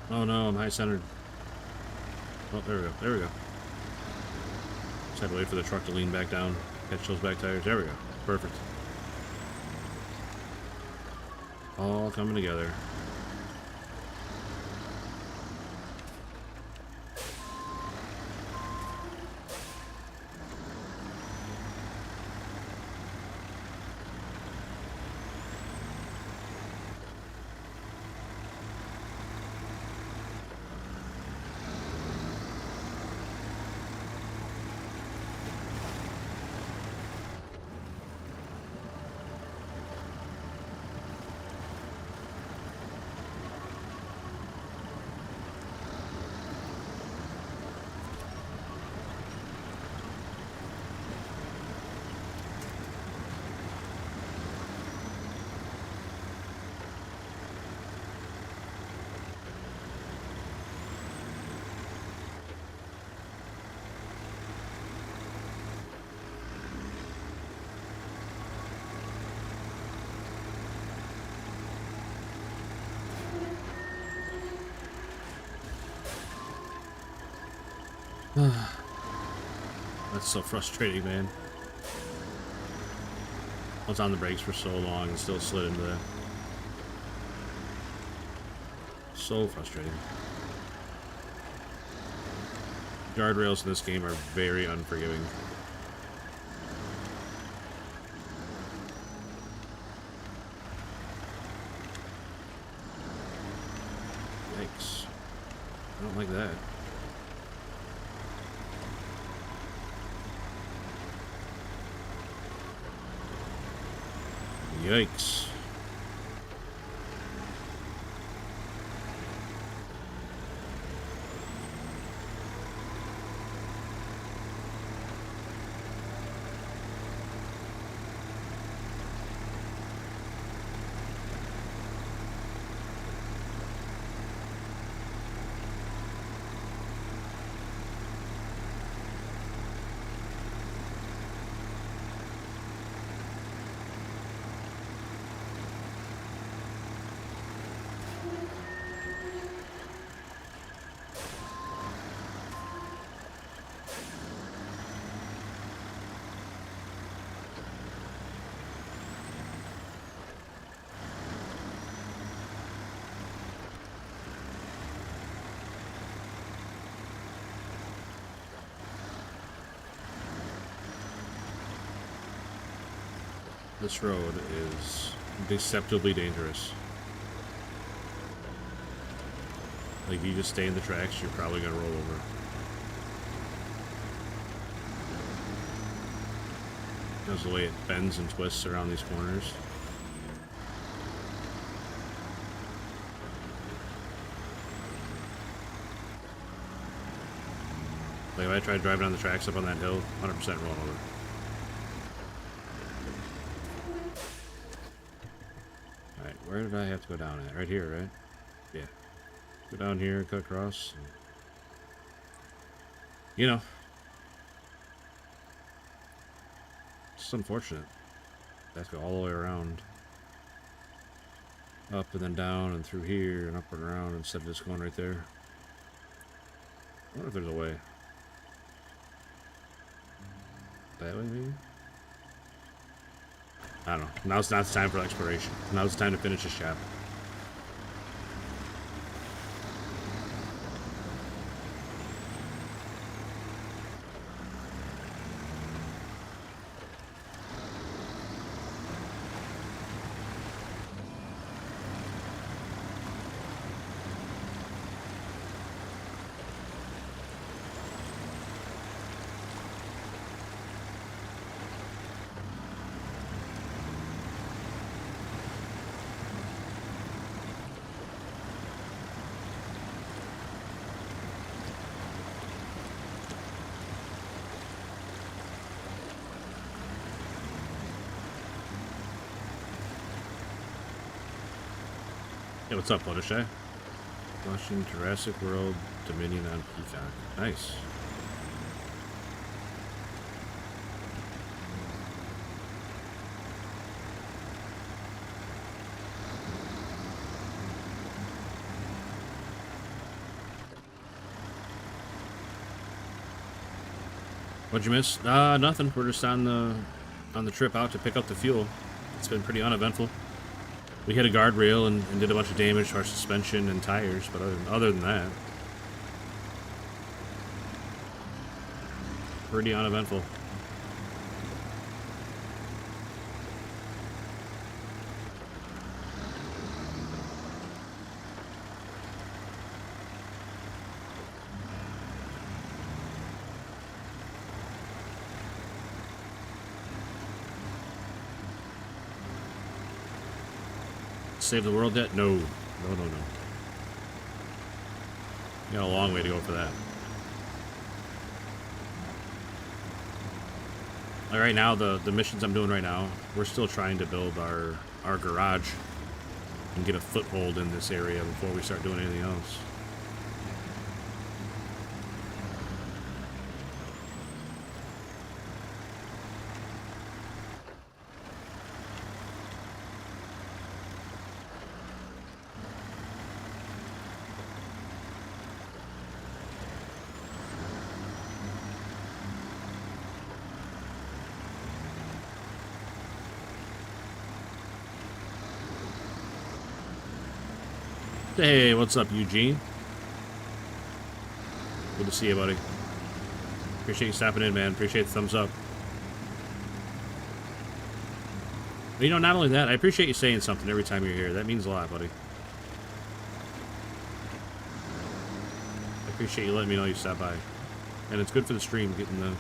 Oh no, I'm high-centered. Oh, there we go. There we go. Just had to wait for the truck to lean back down, catch those back tires. There we go. Perfect. All coming together. That's so frustrating, man. I was on the brakes for so long and still slid into that. So frustrating. Guardrails in this game are very unforgiving. Yikes. I don't like that. Yikes. This road is deceptively dangerous. Like, if you just stay in the tracks, you're probably gonna roll over. Because the way it bends and twists around these corners. Like if I tried driving on the tracks up on that hill, 100% rolling over. Alright, where did I have to go down at? Right here, right? Yeah. Go down here, cut across. You know. It's unfortunate. I have to go all the way around. Up and then down and through here and up and around instead of just going right there. I wonder if there's a way. That way, maybe? I don't know. Now's not the time for exploration. Now's the time to finish this job. Hey, what's up, Fluttershy? Watching Jurassic World Dominion on Peacock. Nice. What'd you miss? Nothing. We're just on the trip out to pick up the fuel. It's been pretty uneventful. We hit a guardrail and did a bunch of damage to our suspension and tires, but other than that, pretty uneventful. Save the world yet? No. No. You got a long way to go for that. Like right now, the missions I'm doing right now, we're still trying to build our garage and get a foothold in this area before we start doing anything else. Hey, what's up, Eugene? Good to see you, buddy. Appreciate you stopping in, man. Appreciate the thumbs up. But, you know, not only that, I appreciate you saying something every time you're here. That means a lot, buddy. I appreciate you letting me know you stopped by. And it's good for the stream, getting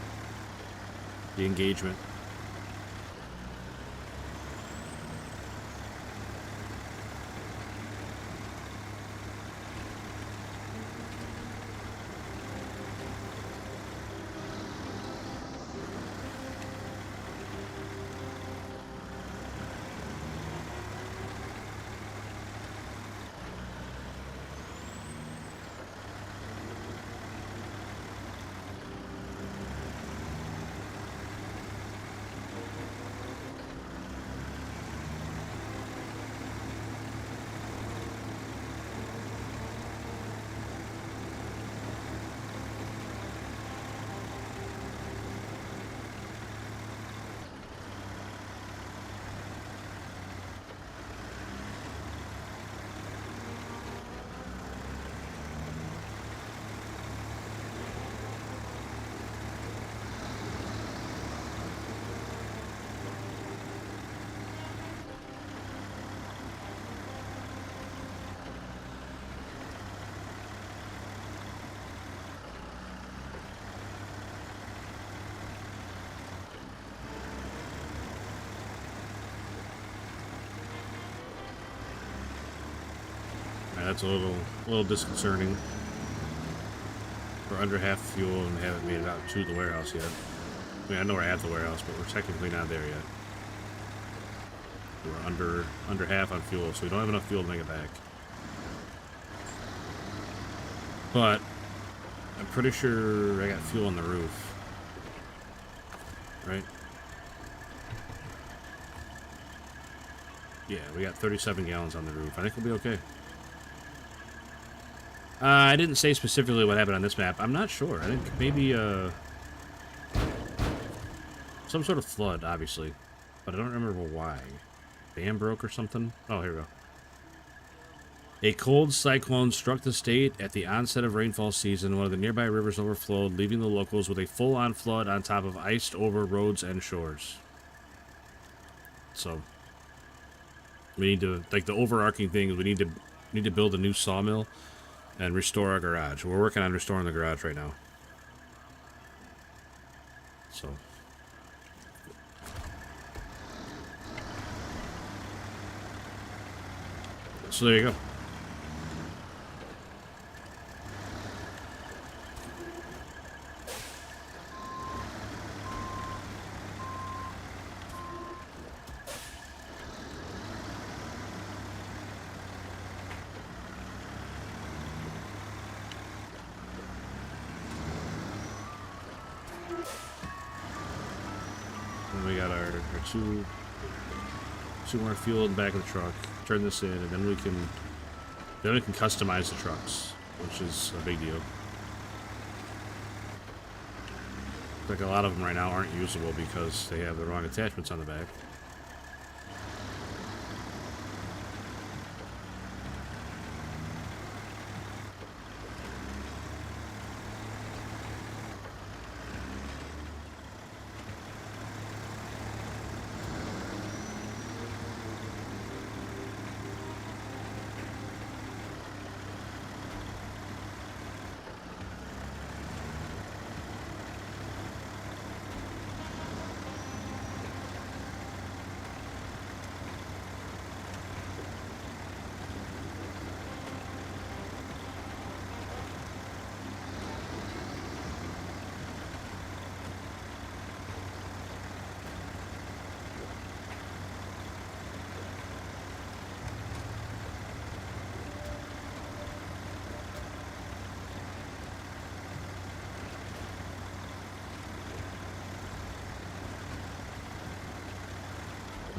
the engagement. That's a little disconcerting. We're under half fuel and haven't made it out to the warehouse yet. I mean, I know we're at the warehouse, but we're technically not there yet. We're under half on fuel, so we don't have enough fuel to make it back. But I'm pretty sure I got fuel on the roof. Right? Yeah, we got 37 gallons on the roof. I think we'll be okay. I didn't say specifically what happened on this map. I'm not sure. I think maybe some sort of flood, obviously. But I don't remember why. Dam broke or something? Oh, here we go. A cold cyclone struck the state at the onset of rainfall season. One of the nearby rivers overflowed, leaving the locals with a full-on flood on top of iced-over roads and shores. So, we need to, like, the overarching thing is we need to build a new sawmill and restore our garage. We're working on restoring the garage right now. So there you go. We got our two more fuel in the back of the truck. Turn this in, and then we can customize the trucks, which is a big deal. Like a lot of them right now aren't usable because they have the wrong attachments on the back.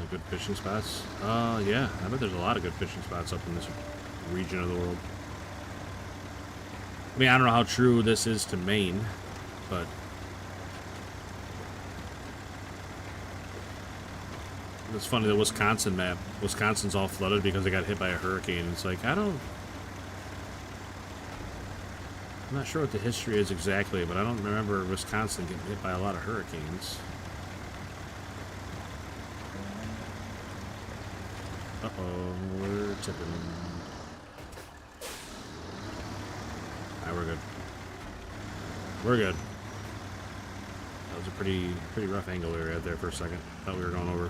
Good fishing spots? Yeah. I bet there's a lot of good fishing spots up in this region of the world. I mean, I don't know how true this is to Maine, but it's funny, the Wisconsin map. Wisconsin's all flooded because they got hit by a hurricane. It's like, I'm not sure what the history is exactly, but I don't remember Wisconsin getting hit by a lot of hurricanes. Uh-oh, we're tipping. Alright, we're good. We're good. That was a pretty rough angle we were at there for a second. Thought we were going over.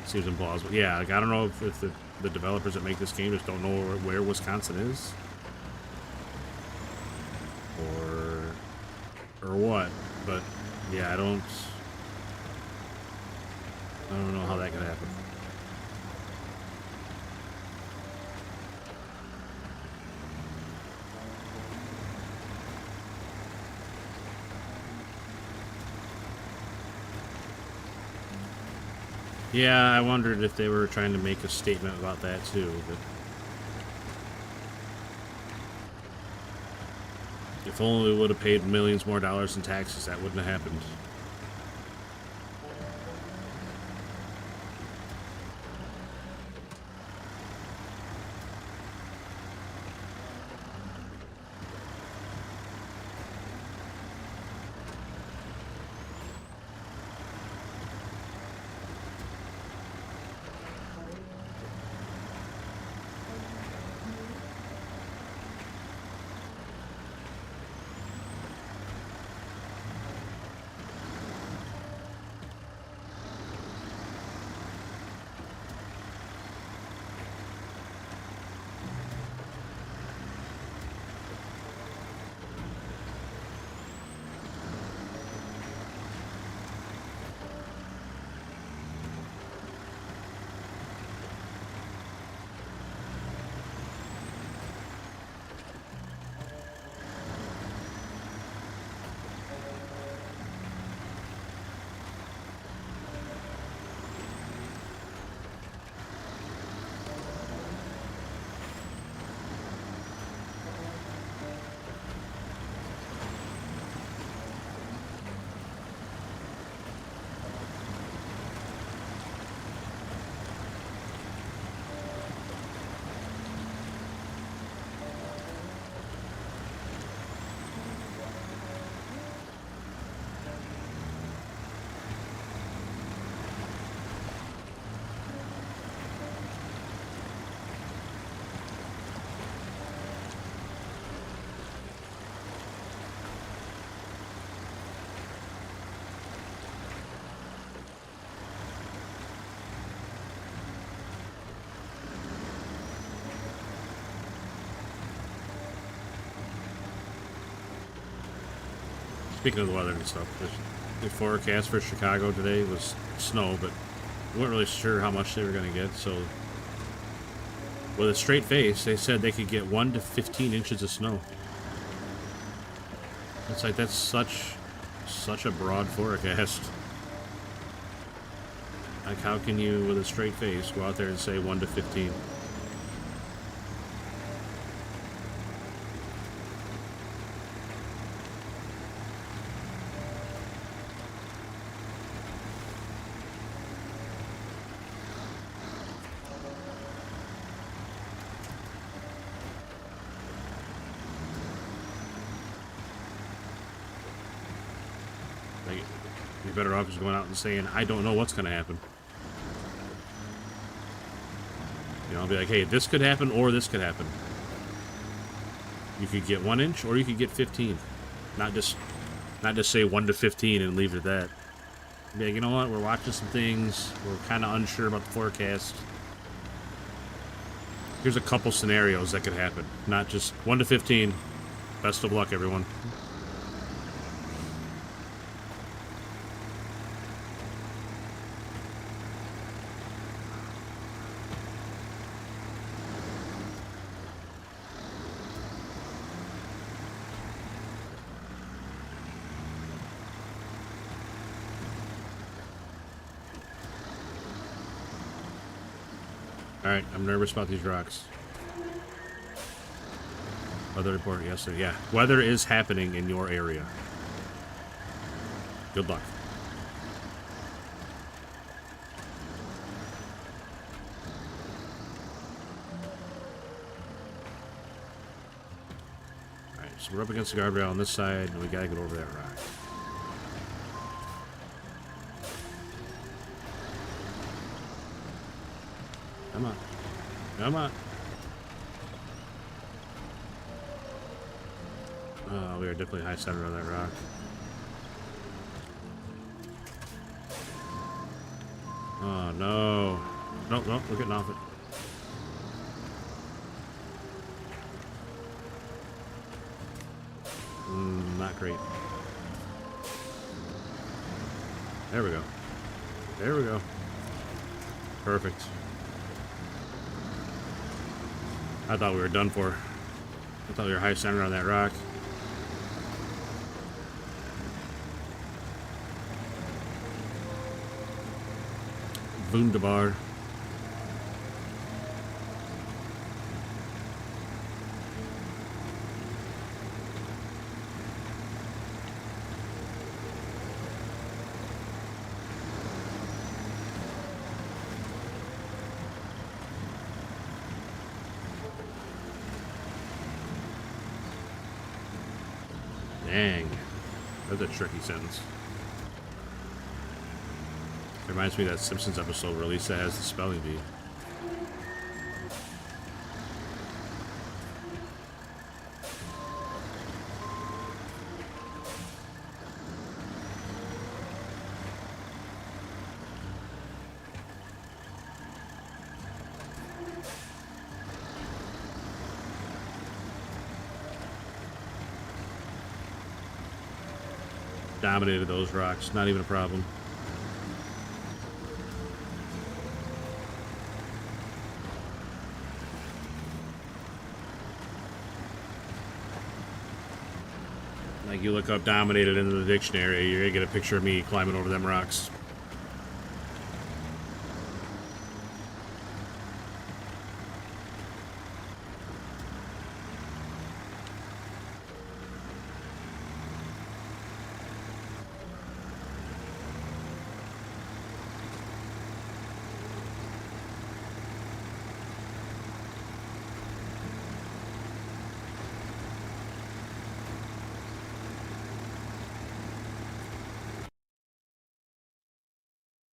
Seems implausible. Yeah, like, I don't know if the developers that make this game just don't know where Wisconsin is. Or what. But, yeah, I don't know how that could happen. Yeah, I wondered if they were trying to make a statement about that too, but if only we would have paid millions more dollars in taxes, that wouldn't have happened. speaking of the weather and stuff, the forecast for Chicago today was snow, but we weren't really sure how much they were going to get. So, with a straight face, they said they could get 1 to 15 inches of snow. It's like that's such a broad forecast. Like, how can you, with a straight face, go out there and say 1 to 15? Like, you're better off just going out and saying, I don't know what's going to happen. You know, I'll be like, hey, this could happen or this could happen. You could get 1 inch or you could get 15. Not just say 1 to 15 and leave it at that. Be like, you know what? We're watching some things. We're kind of unsure about the forecast. Here's a couple scenarios that could happen. Not just 1 to 15. Best of luck, everyone. Alright, I'm nervous about these rocks. Weather report yesterday. Yeah, weather is happening in your area. Good luck. Alright, so we're up against the guardrail on this side, and we gotta get over that rock. Come on. Come on. Oh, we are definitely high center on that rock. Oh, no. Nope, nope, we're getting off it. Not great. There we go. There we go. Perfect. I thought we were done for. I thought we were high center on that rock. Wunderbar. Dang. That's a tricky sentence. It reminds me of that Simpsons episode where Lisa has the spelling bee. Dominated those rocks, not even a problem. Like, you look up dominated into the dictionary, you're gonna get a picture of me climbing over them rocks.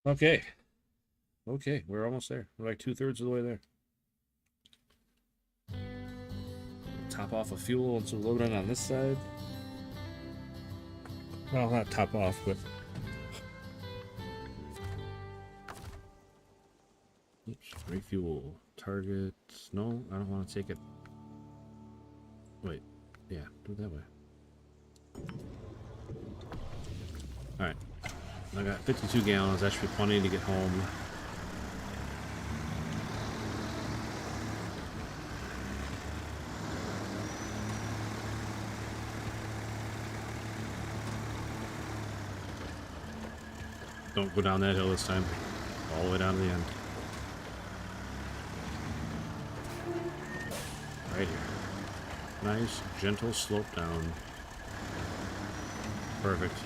Okay. Okay, we're almost there. We're like 2/3 of the way there. Top off of fuel and so load it on this side. Well, not top off, but... Oops, refuel. Target. No, I don't want to take it. Wait. Yeah, do it that way. Alright. I got 52 gallons. That should be plenty to get home. Don't go down that hill this time. All the way down to the end. Right here. Nice, gentle slope down. Perfect.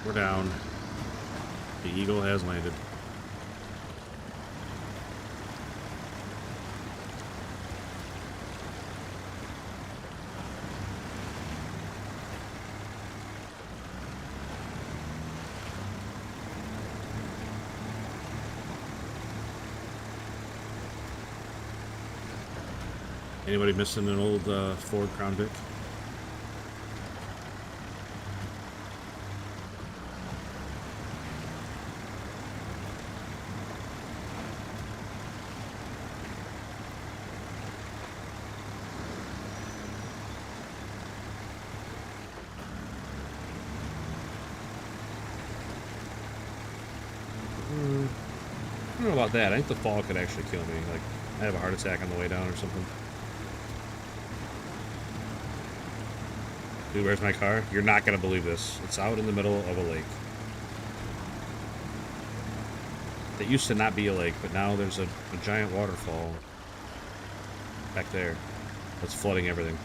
We're down. The Eagle has landed. Anybody missing an old Ford Crown Vic? I don't know about that. I think the fall could actually kill me. Like, I have a heart attack on the way down or something. Dude, where's my car? You're not gonna believe this. It's out in the middle of a lake. It used to not be a lake, but now there's a giant waterfall back there that's flooding everything.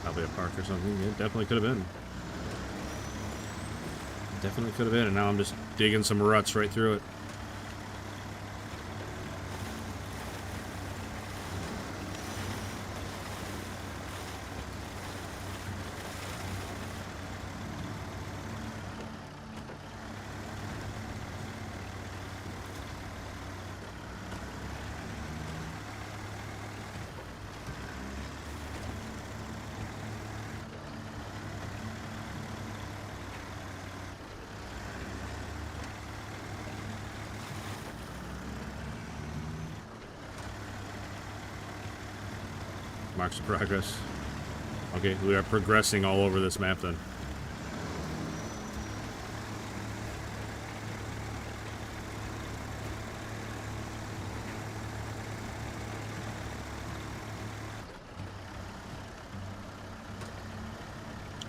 Probably a park or something. It definitely could have been. Definitely could have been, and now I'm just digging some ruts right through it. Marks of progress. Okay, we are progressing all over this map then.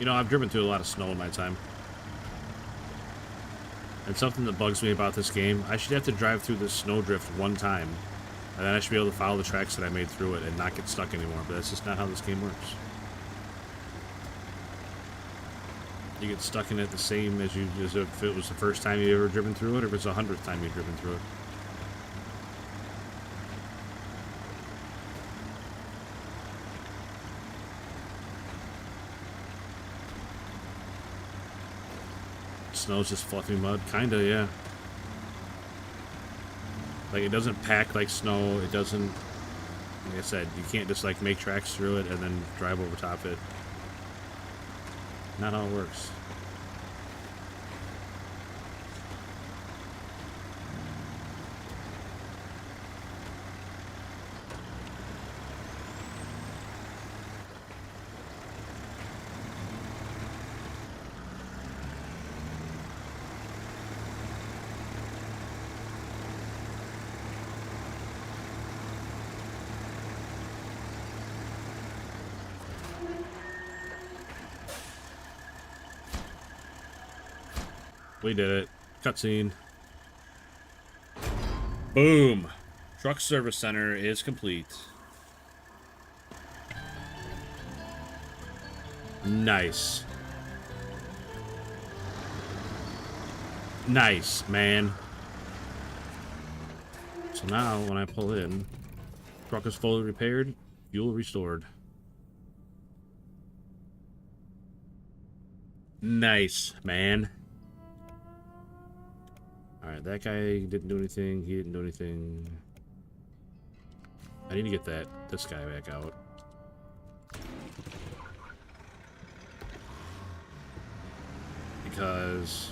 You know, I've driven through a lot of snow in my time. And something that bugs me about this game, I should have to drive through this snowdrift one time. And then I should be able to follow the tracks that I made through it and not get stuck anymore. But that's just not how this game works. You get stuck in it the same as if it was the first time you ever driven through it, or if it's the 100th time you've driven through it. Snow's just fluffy mud. Kinda, yeah. Like, it doesn't pack like snow. It doesn't... Like I said, you can't just, like, make tracks through it and then drive over top it. Not how it works. We did it. Cutscene. Boom! Truck service center is complete. Nice. Nice, man. So now, when I pull in, truck is fully repaired, fuel restored. Nice, man. Alright, that guy didn't do anything. He didn't do anything. I need to get this guy back out. Because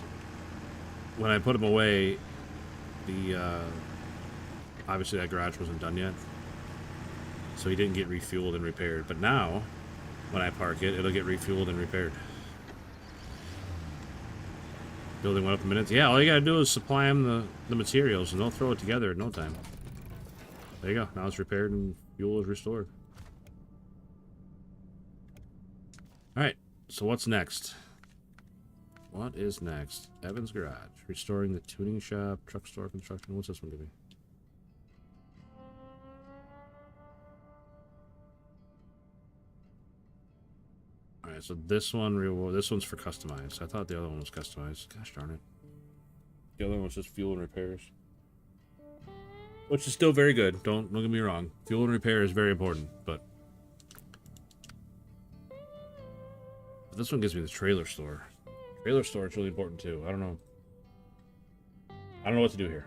when I put him away, obviously that garage wasn't done yet. So he didn't get refueled and repaired. But now, when I park it, it'll get refueled and repaired. Building went up in minutes. Yeah, all you gotta do is supply them the materials and they'll throw it together in no time. There you go. Now it's repaired and fuel is restored. Alright, so what's next? What is next? Evan's Garage. Restoring the tuning shop, truck store construction. What's this one giving? Alright, so this one's for customized. I thought the other one was customized. Gosh darn it. The other one was just fuel and repairs. Which is still very good. Don't get me wrong. Fuel and repair is very important, but this one gives me the trailer store. Trailer store is really important too. I don't know what to do here.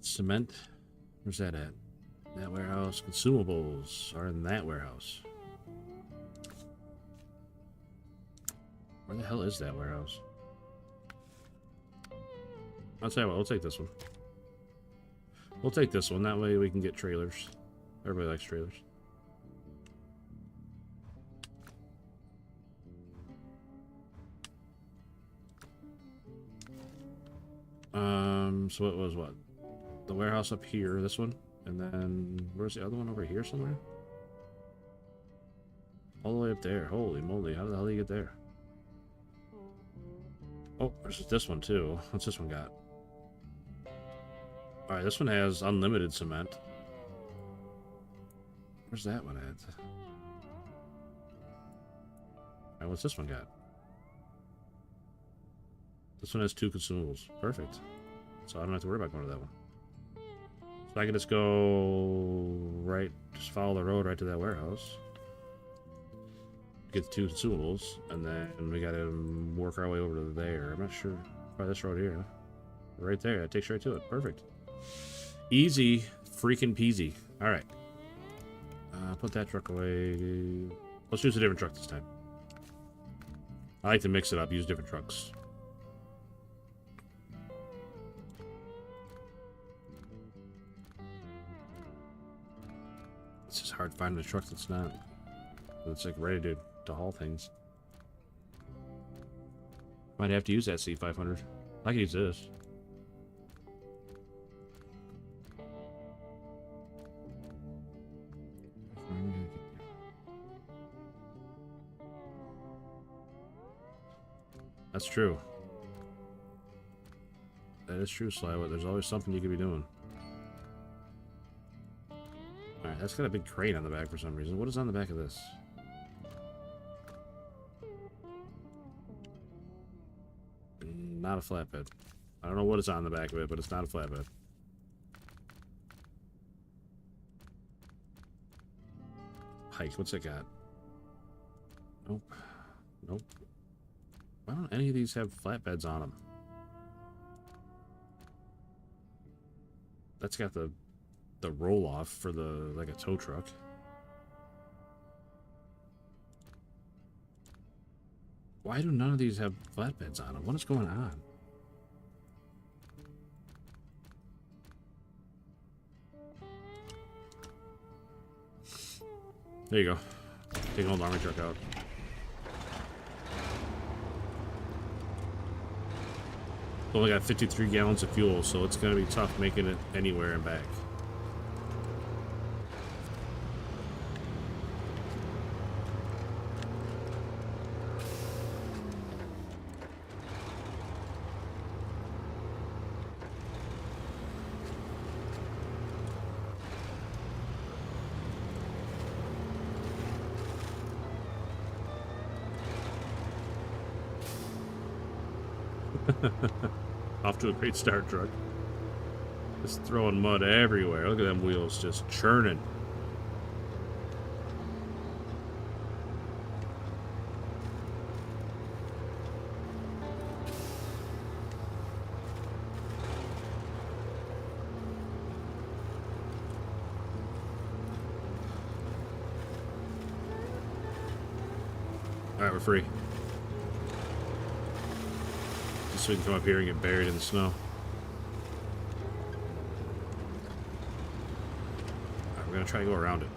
Cement. Where's that at? That warehouse. Consumables are in that warehouse. Where the hell is that warehouse? I'll tell you what, we'll take this one. We'll take this one. That way we can get trailers. Everybody likes trailers. So it was what? The warehouse up here, this one. And then, where's the other one over here somewhere? All the way up there. Holy moly, how the hell do you get there? Oh, there's this one too. What's this one got? Alright, this one has unlimited cement. Where's that one at? Alright, what's this one got? This one has 2 consumables. Perfect. So I don't have to worry about going to that one. So I can just go right, just follow the road right to that warehouse. Get the 2 consumables, and then we gotta work our way over to there. I'm not sure. Probably this road here. Right there. That takes you right to it. Perfect. Easy freaking peasy. Alright. Put that truck away. Let's use a different truck this time. I like to mix it up, use different trucks. It's just hard finding a truck that's not. It's like ready to haul things. Might have to use that C500. I can use this. That's true. That is true, Slywood. There's always something you could be doing. Alright, that's got a big crane on the back for some reason. What is on the back of this? Not a flatbed. I don't know what is on the back of it, but it's not a flatbed. Pike, what's it got? Nope. Nope. Why don't any of these have flatbeds on them? That's got the roll-off for the, like a tow truck. Why do none of these have flatbeds on them? What is going on? There you go. Take an old army truck out. Only got 53 gallons of fuel, so it's going to be tough making it anywhere and back. Off to a great start, truck. Just throwing mud everywhere. Look at them wheels just churning. we're free. Just so we can come up here and get buried in the snow. Alright, we're gonna try to go around it.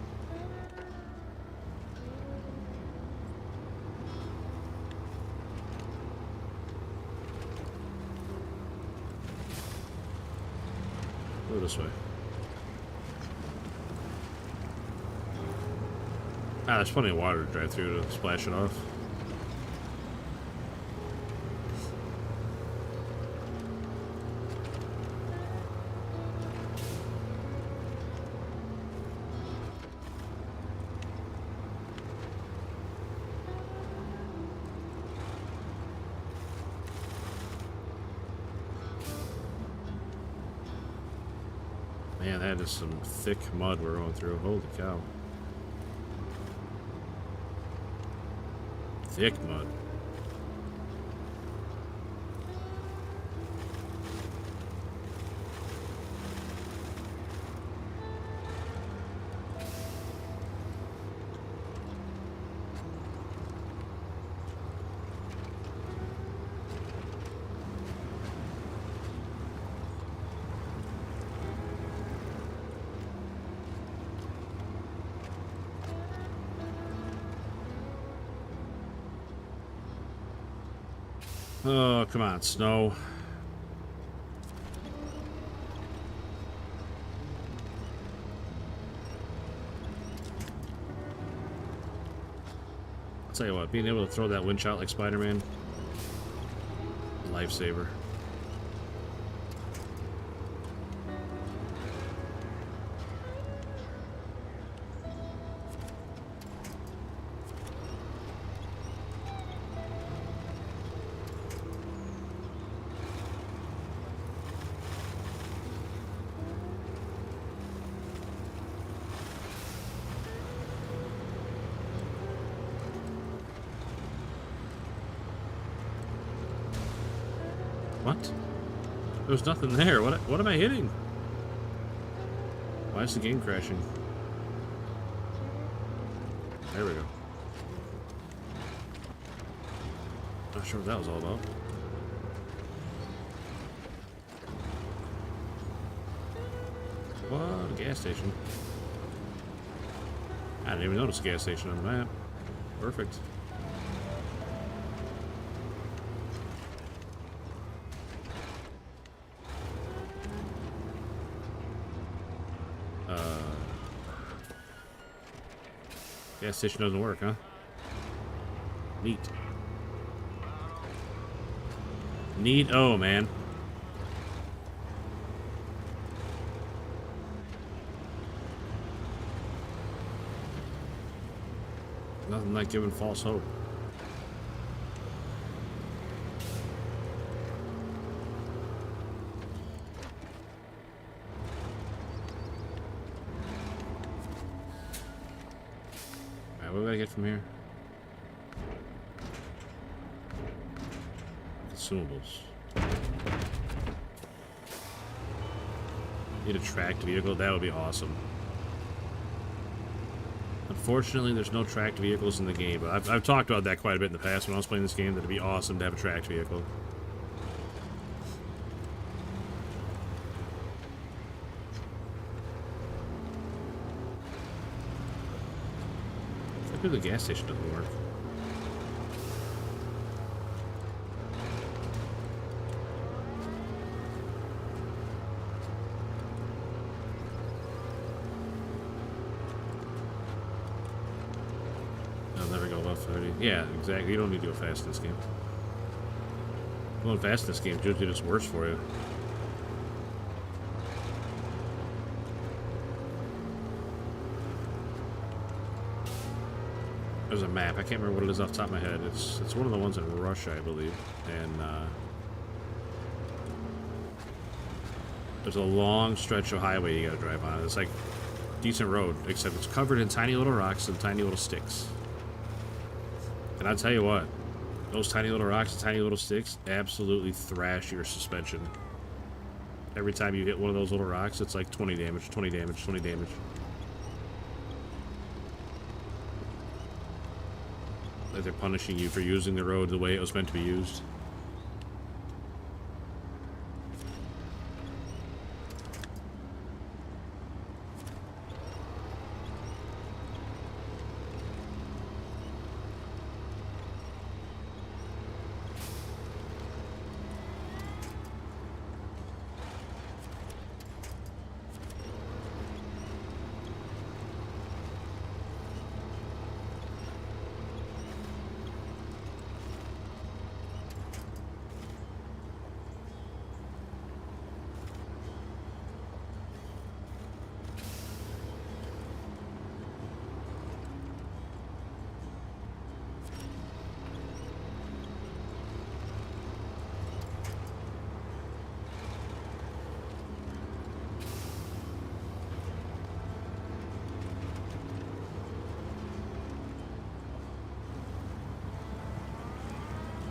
Go this way. Ah, there's plenty of water to drive through to splash it off. Man, that is some thick mud we're going through. Holy cow. Thick mud. Oh, come on, snow. I'll tell you what, being able to throw that winch out like Spider-Man, lifesaver. What? There's nothing there. What am I hitting? Why is the game crashing? There we go. Not sure what that was all about. What? A gas station. I didn't even notice a gas station on the map. Perfect. Gas station doesn't work, huh? Neat. Neat. Oh, man. Nothing like giving false hope. Alright, what do I get from here? Consumables. Need a tracked vehicle? That would be awesome. Unfortunately, there's no tracked vehicles in the game, but I've talked about that quite a bit in the past when I was playing this game, that it'd be awesome to have a tracked vehicle. Maybe the gas station doesn't work. I'll never go above 30. Yeah, exactly. You don't need to go fast in this game. Going fast in this game is usually just worse for you. There's a map. I can't remember what it is off the top of my head. It's one of the ones in Russia, I believe. And there's a long stretch of highway you gotta drive on. It's like a decent road, except it's covered in tiny little rocks and tiny little sticks. And I'll tell you what, those tiny little rocks and tiny little sticks absolutely thrash your suspension. Every time you hit one of those little rocks, it's like 20 damage, 20 damage, 20 damage. Like they're punishing you for using the road the way it was meant to be used.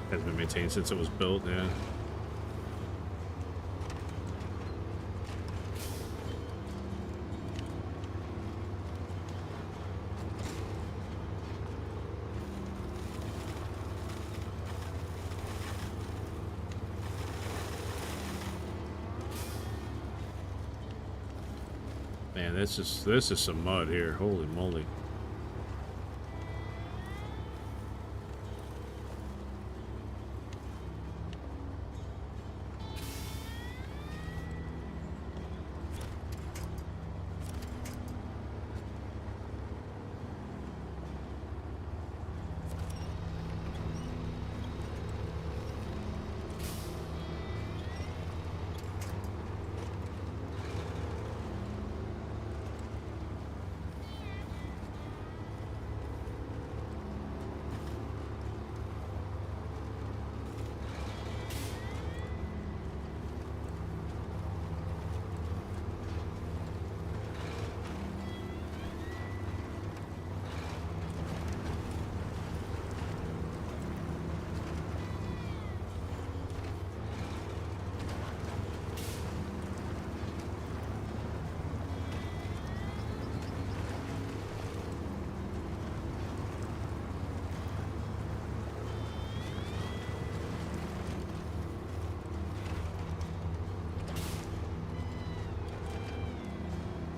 Has been maintained since it was built, yeah. Man, this is some mud here. Holy moly.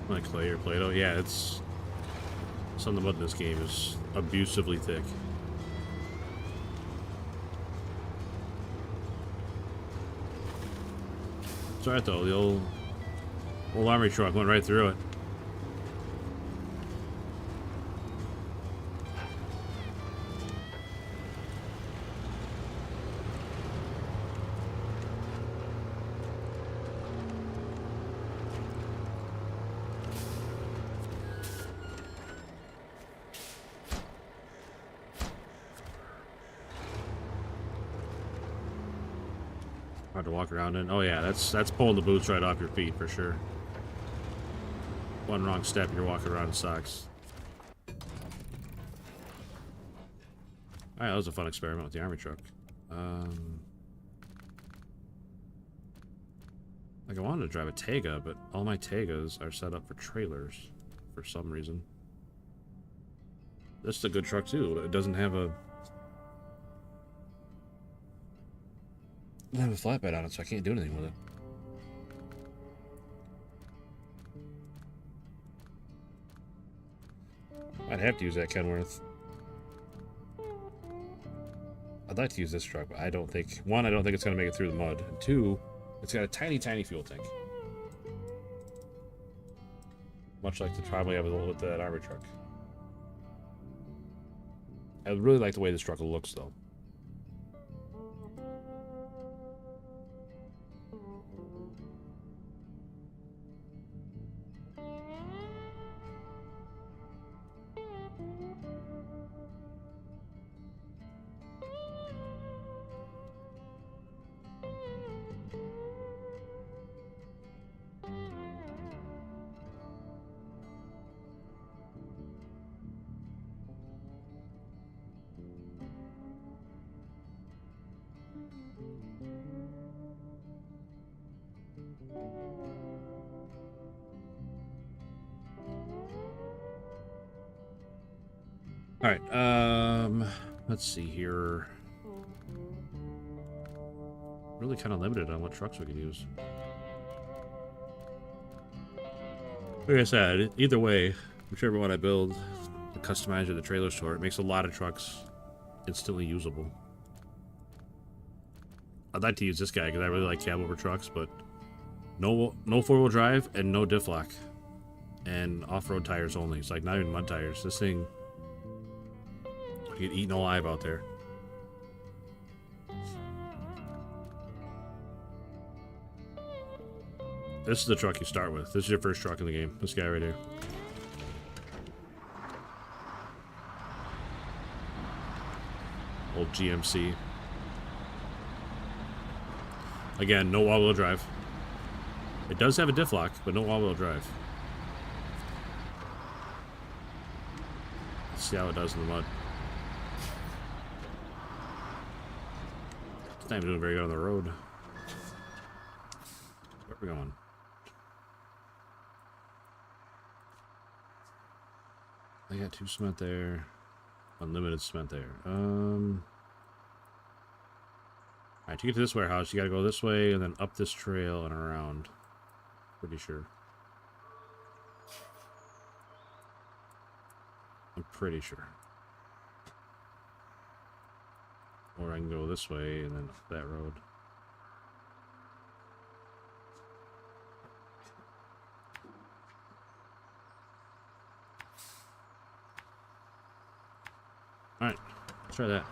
Like clay or Play-Doh. Yeah, it's... Some of the mud in this game is abusively thick. It's alright though, the old army truck went right through it. Hard to walk around in. Oh yeah, that's pulling the boots right off your feet for sure. One wrong step, you're walking around in socks. Alright, that was a fun experiment with the army truck. Like I wanted to drive a Tega, but all my Tegas are set up for trailers for some reason. This is a good truck too. It doesn't have a flatbed on it, so I can't do anything with it. I'd have to use that Kenworth. I'd like to use this truck, but I don't think... One, I don't think it's going to make it through the mud. And two, it's got a tiny, tiny fuel tank. Much like the problem we have with that armor truck. I really like the way this truck looks, though. Alright, Let's see here. Really kind of limited on what trucks we can use. Like I said, either way, whichever one I build, the customizer, the trailer store, it makes a lot of trucks instantly usable. I'd like to use this guy because I really like cab over trucks, but no four-wheel drive and no diff lock. And off-road tires only. It's like not even mud tires. This thing would get eaten alive out there. This is the truck you start with. This is your first truck in the game. This guy right here. Old GMC. Again, no all-wheel drive. It does have a diff lock, but no all-wheel drive. Let's see how it does in the mud. It's not even doing very good on the road. Where are we going? I got 2 cement there. Unlimited cement there. Alright, to get to this warehouse, you gotta go this way and then up this trail and around. Pretty sure. I'm pretty sure. Or I can go this way and then up that road. Alright, let's try that.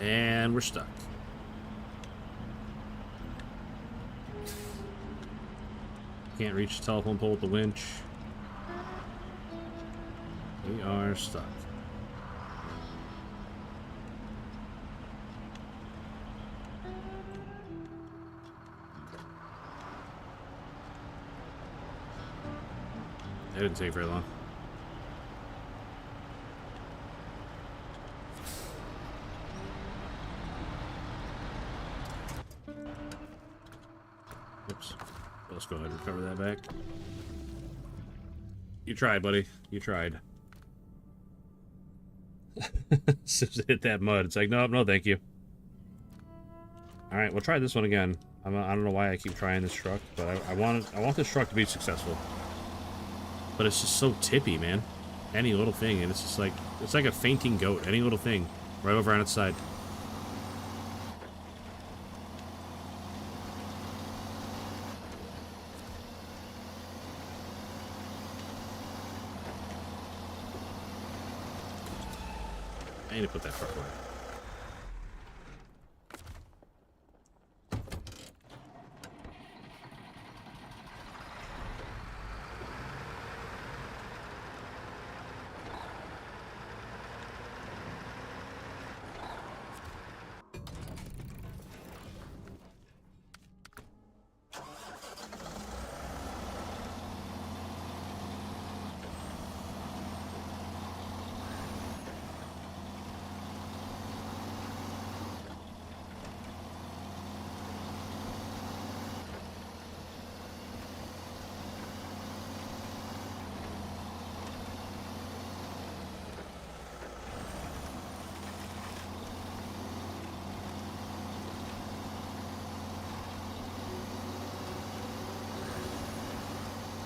And we're stuck. Can't reach the telephone pole with the winch. We are stuck. That didn't take very long. Oops. Let's go ahead and recover that back. You tried, buddy. You tried. As soon as it hit that mud, it's like, no, no, thank you. Alright, we'll try this one again. I don't know why I keep trying this truck, but I want this truck to be successful. But it's just so tippy, man. Any little thing, and it's just like, it's like a fainting goat. Any little thing, right over on its side. I need to put that truck away.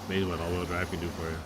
Amazing what all-wheel drive can do for you.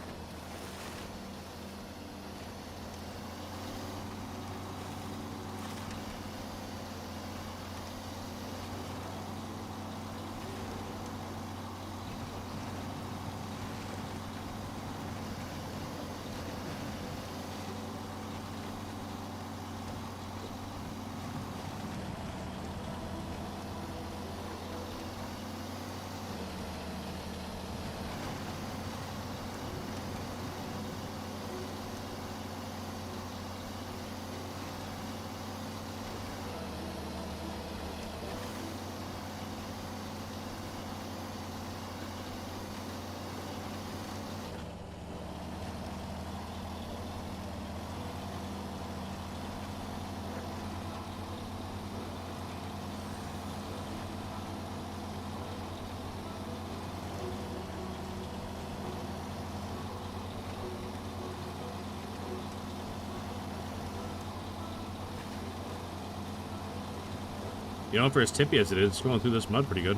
You know, for as tippy as it is, it's going through this mud pretty good.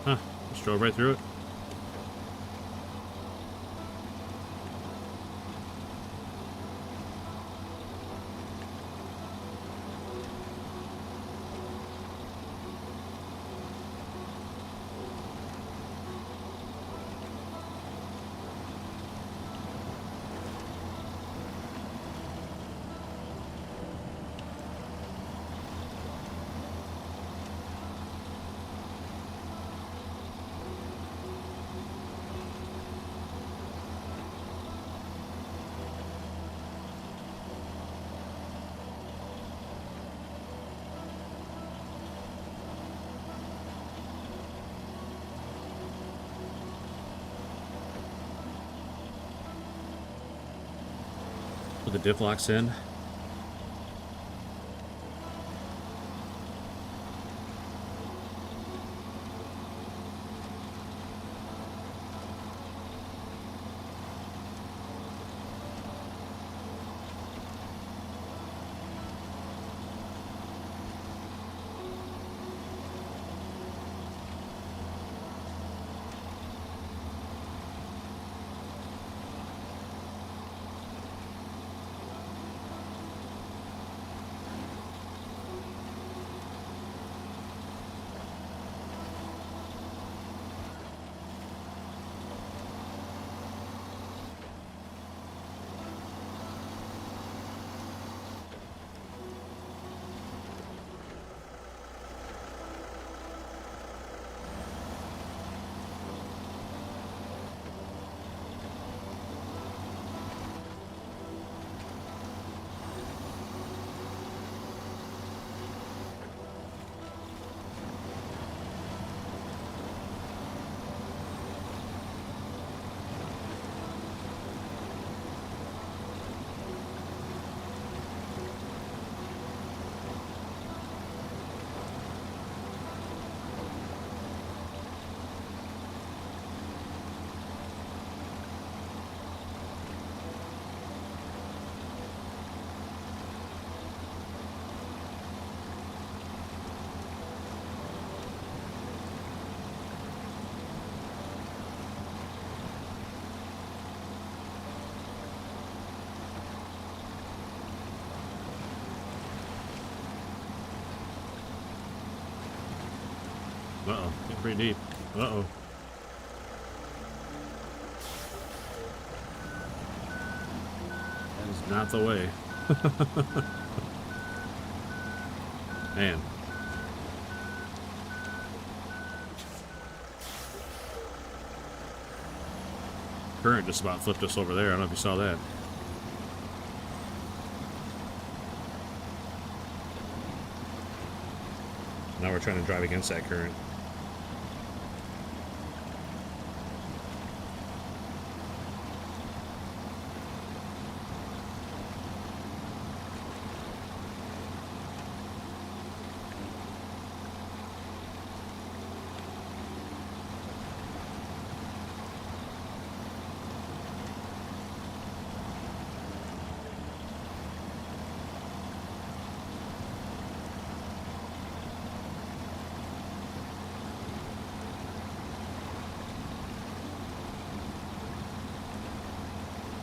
Huh, just drove right through it. Put the diff locks in. Uh-oh, getting pretty deep. Uh-oh. That is not the way. Man. Current just about flipped us over there. I don't know if you saw that. Now we're trying to drive against that current.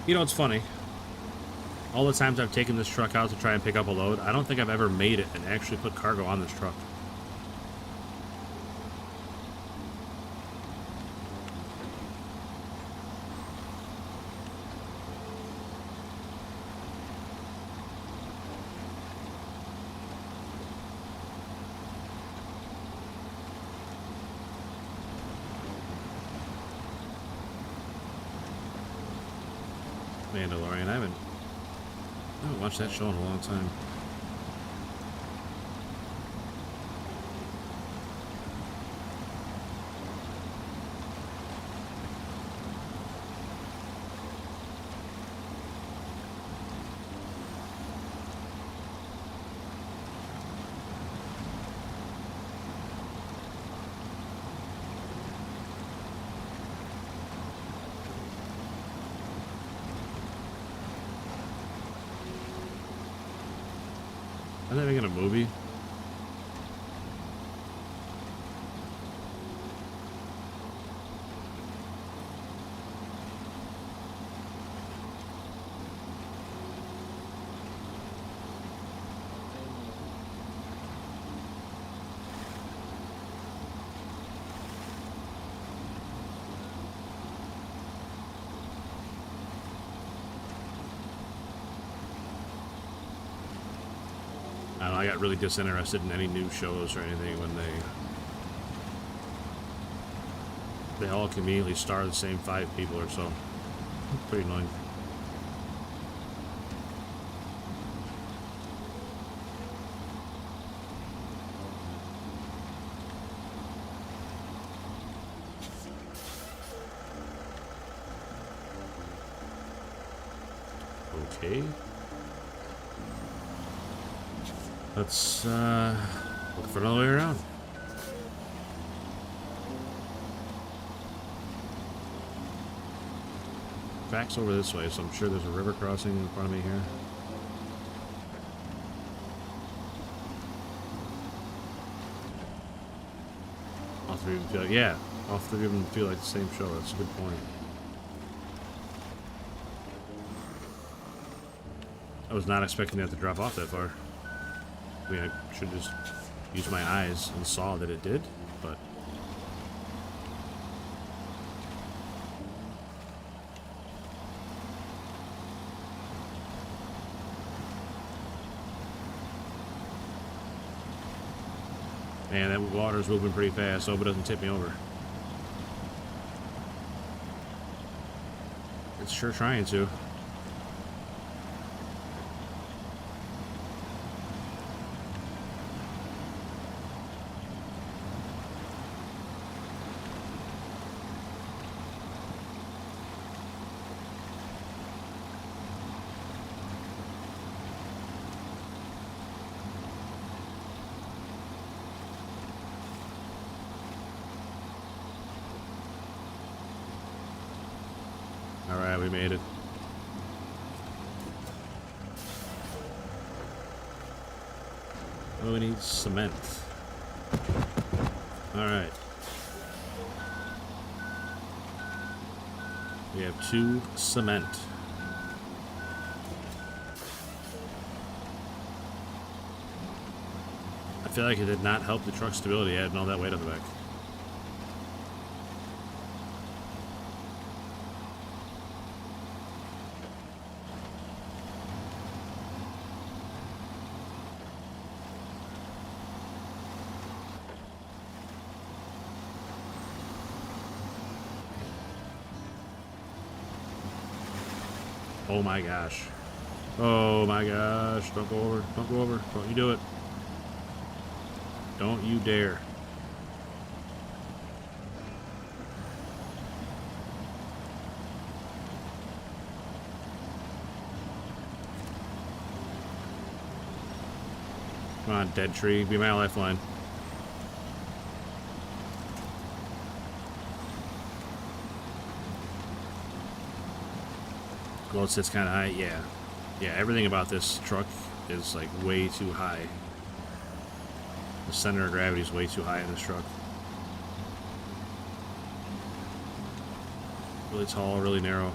You know, it's funny. All the times I've taken this truck out to try and pick up a load, I don't think I've ever made it and actually put cargo on this truck. Mandalorian, I haven't watched that show in a long time. Aren't they making a movie? I don't know, I got really disinterested in any new shows or anything when they all conveniently star the same 5 people or so. Pretty annoying. Okay. Let's look for another way around. Track's over this way, so I'm sure there's a river crossing in front of me here. All 3 of them feel, yeah, all 3 of them feel like the same show. That's a good point. I was not expecting that to drop off that far. I mean, I should just use my eyes and saw that it did, but... Man, that water's moving pretty fast. Hope it doesn't tip me over. It's sure trying to. Alright, we made it. Oh, we need cement. Alright. We have 2 cement. I feel like it did not help the truck's stability adding all that weight on the back. Oh my gosh. Oh my gosh. Don't go over. Don't go over. Don't you do it. Don't you dare. Come on, dead tree. Be my lifeline. Well, it sits kind of high. Yeah. Yeah, everything about this truck is like way too high. The center of gravity is way too high in this truck. Really tall, really narrow.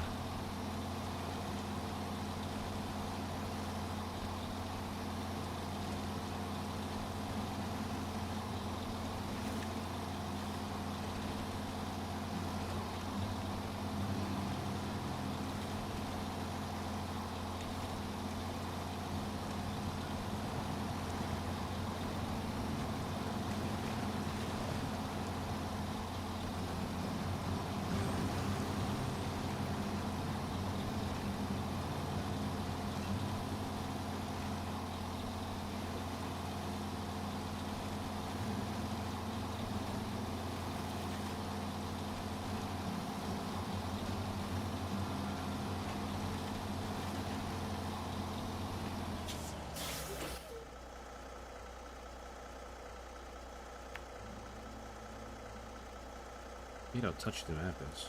You don't touch the map is.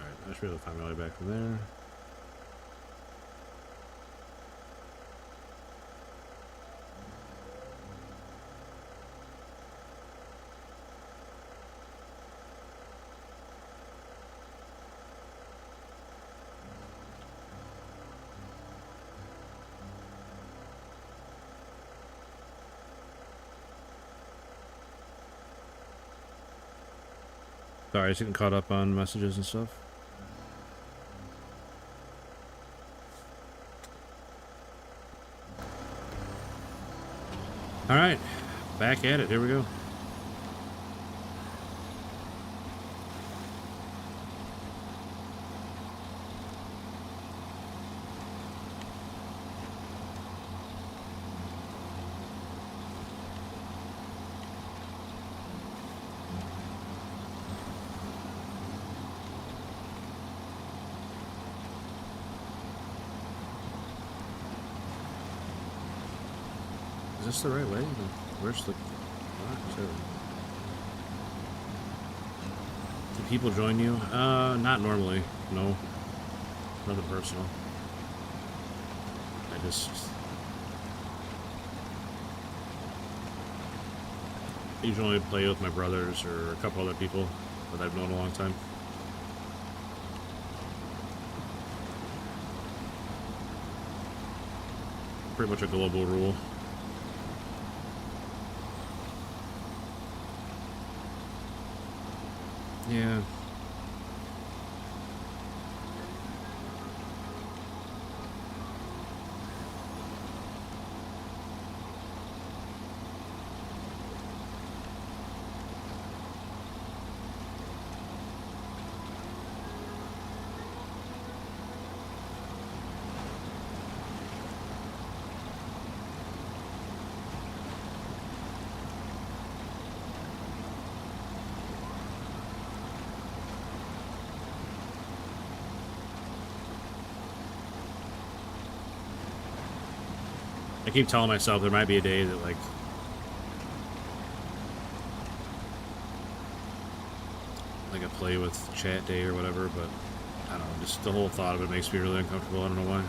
Alright, I should sure they'll find my way back from there. Sorry, just getting caught up on messages and stuff. Alright, back at it. Here we go. Is this the right way? Where's the... Do people join you? Not normally. No. Nothing personal. I just... usually play with my brothers or a couple other people that I've known a long time. Pretty much a global rule. Yeah. I keep telling myself there might be a day that, like a play with chat day or whatever, but I don't know, just the whole thought of it makes me really uncomfortable. I don't know why.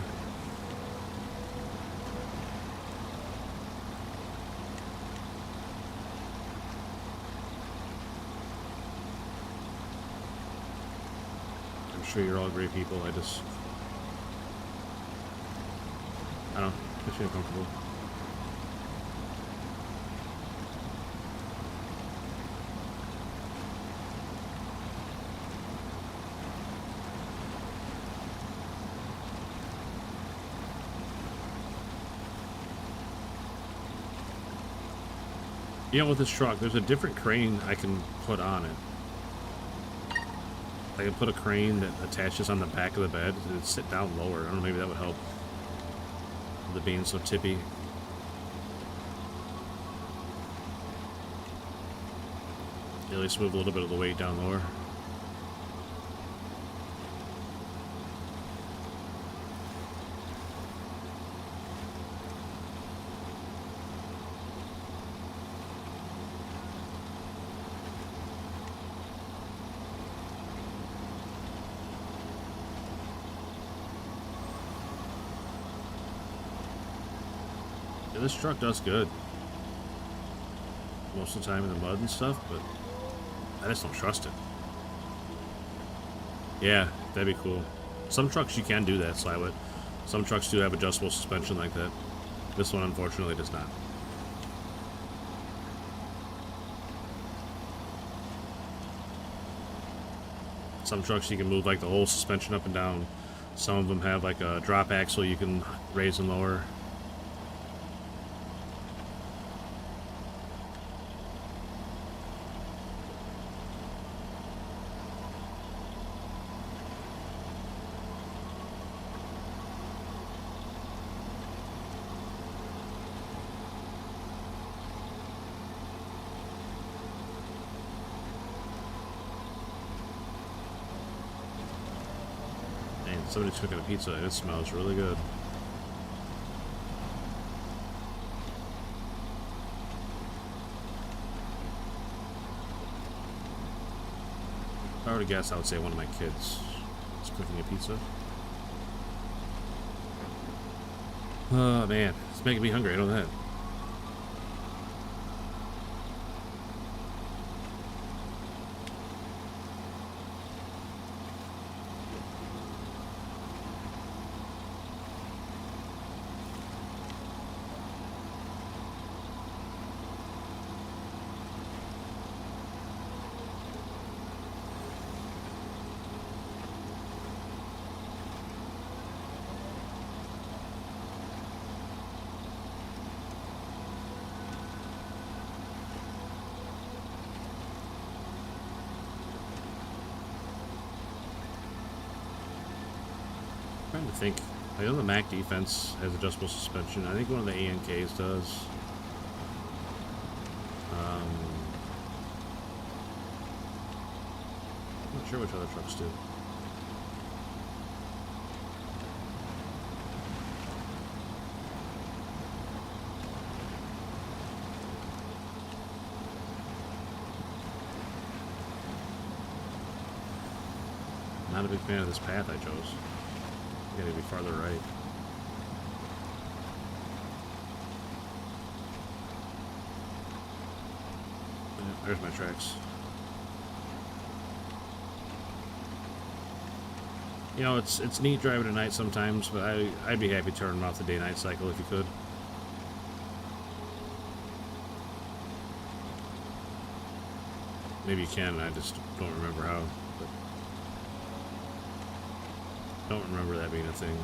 I'm sure you're all great people. I don't know. I feel comfortable. You know, with this truck, there's a different crane I can put on it. I can put a crane that attaches on the back of the bed and sit down lower. I don't know, maybe that would help. The being so tippy. At least move a little bit of the weight down lower. Yeah, this truck does good most of the time in the mud and stuff, but I just don't trust it. Yeah, that'd be cool. Some trucks you can do that, Slywit. Some trucks do have adjustable suspension like that. This one, unfortunately, does not. Some trucks you can move like the whole suspension up and down. Some of them have like a drop axle you can raise and lower. Somebody's cooking a pizza. It smells really good. If I were to guess, I would say one of my kids. It's cooking a pizza. Oh man, it's making me hungry. I know that. Trying to think. I know the Mac defense has adjustable suspension. I think one of the ANKs does. I'm not sure which other trucks do. Not a big fan of this path I chose. Gotta be farther right. Yeah, there's my tracks. You know, it's neat driving at night sometimes, but I'd be happy turning off the day-night cycle if you could. Maybe you can, I just don't remember how. But don't remember that being a thing.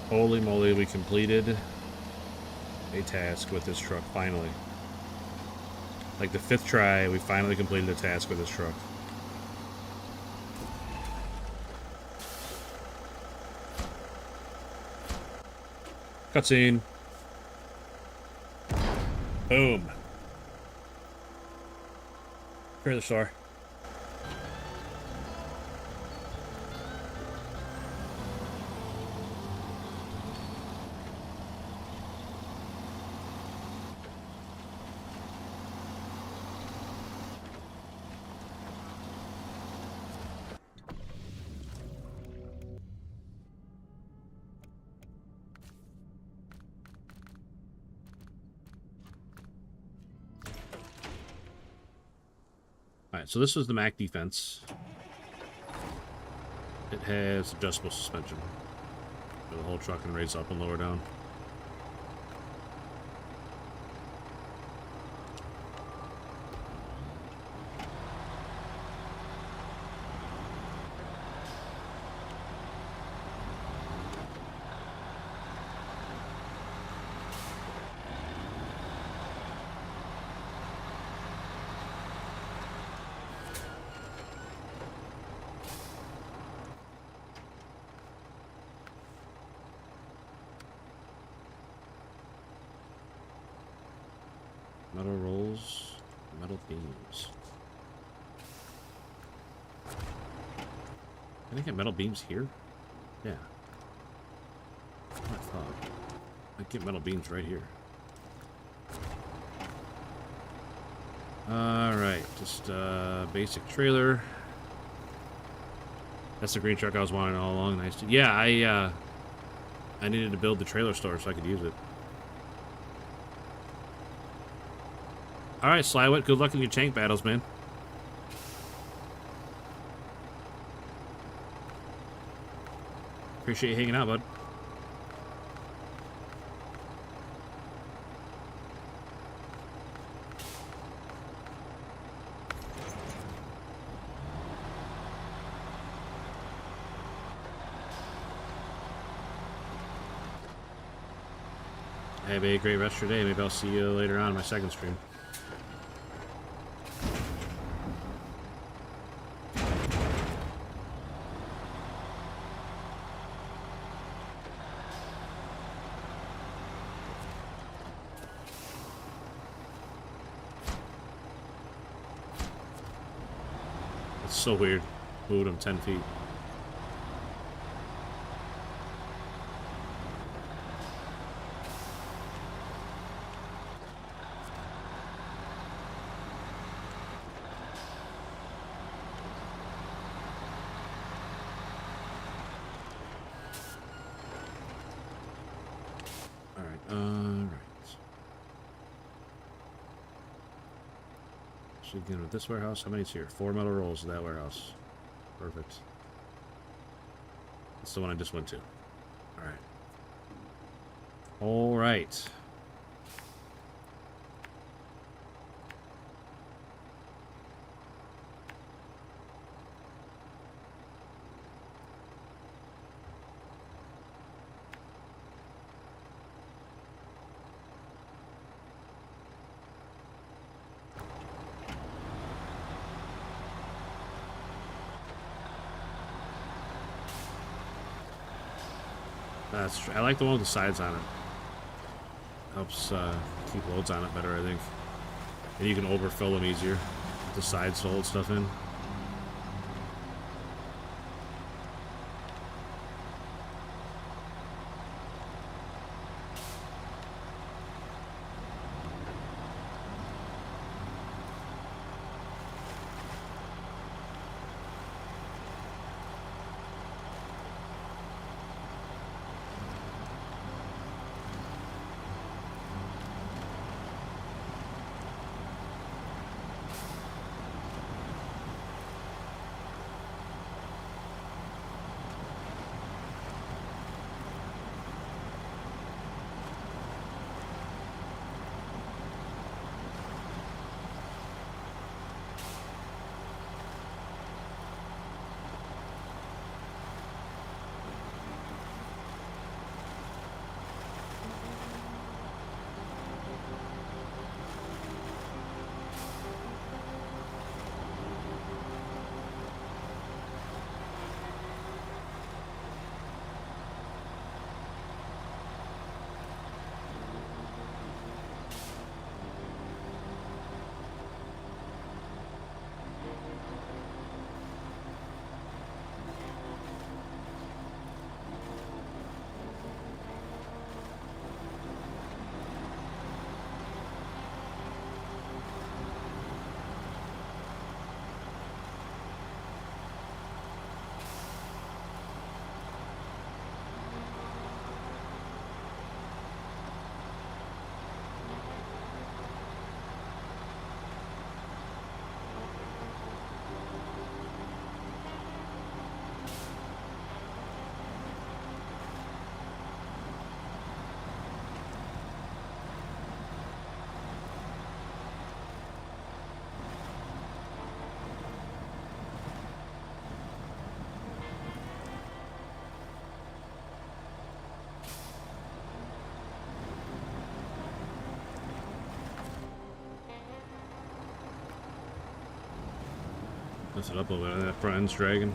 Holy moly, we completed a task with this truck, finally. Like the 5th try, we finally completed a task with this truck. Cutscene. Boom. Trailer store. Alright, so this was the Mac defense. It has adjustable suspension for the whole truck and raise up and lower down. Metal rolls, metal beams. Can I get metal beams here? Yeah. That's what I thought. I get metal beams right here. Alright, just basic trailer. That's the green truck I was wanting all along. Nice. Yeah, I needed to build the trailer store so I could use it. Alright, Slywit, good luck in your tank battles, man. Appreciate you hanging out, bud. Have a great rest of your day. Maybe I'll see you later on in my second stream. So weird. Moved him 10 feet. So again, with this warehouse, how many's here? 4 metal rolls in that warehouse. Perfect. That's the one I just went to. Alright. Alright. That's true. I like the one with the sides on it. Helps keep loads on it better, I think. And you can overfill them easier with the sides to hold stuff in. Mess it up a little bit on that front end's dragging.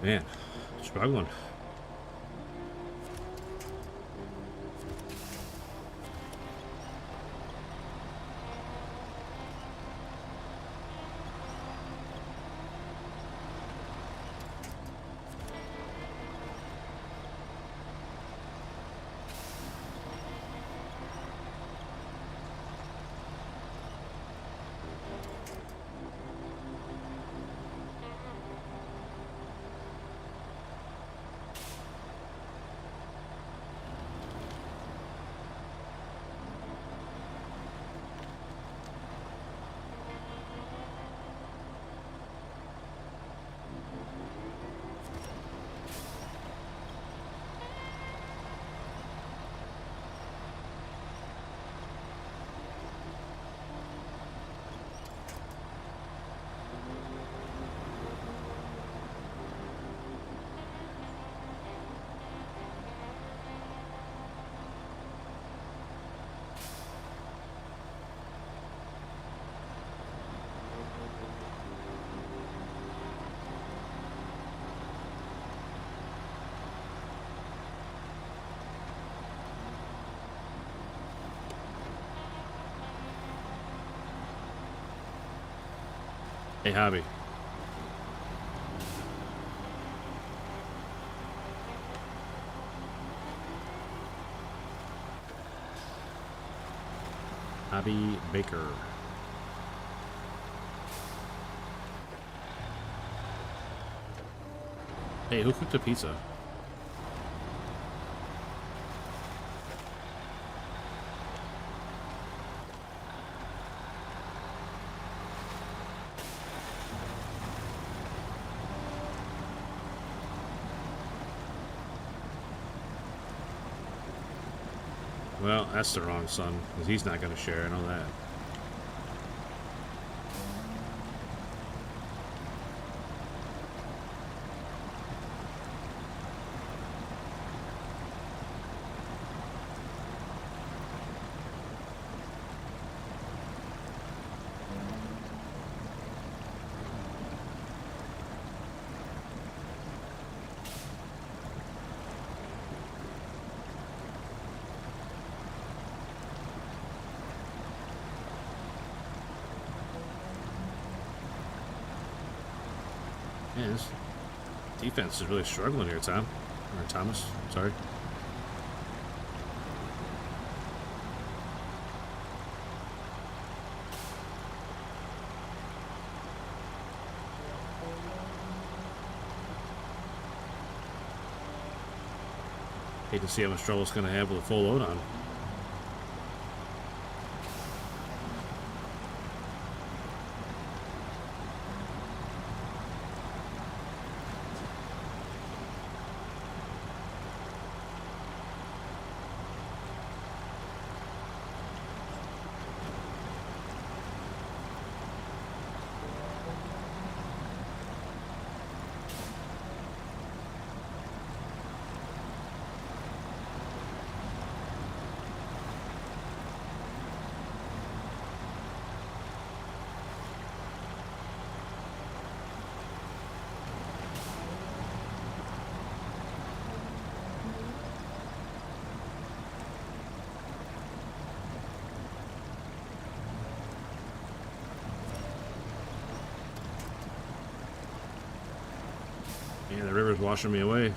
Man, struggling. Hey, Hobby. Hobby Baker. Hey, who cooked the pizza? Well, that's the wrong son, because he's not going to share, I know that. Man, this defense is really struggling here, Tom. Or Thomas, sorry. Hate to see how much trouble it's going to have with a full load on. Yeah, the river's washing me away.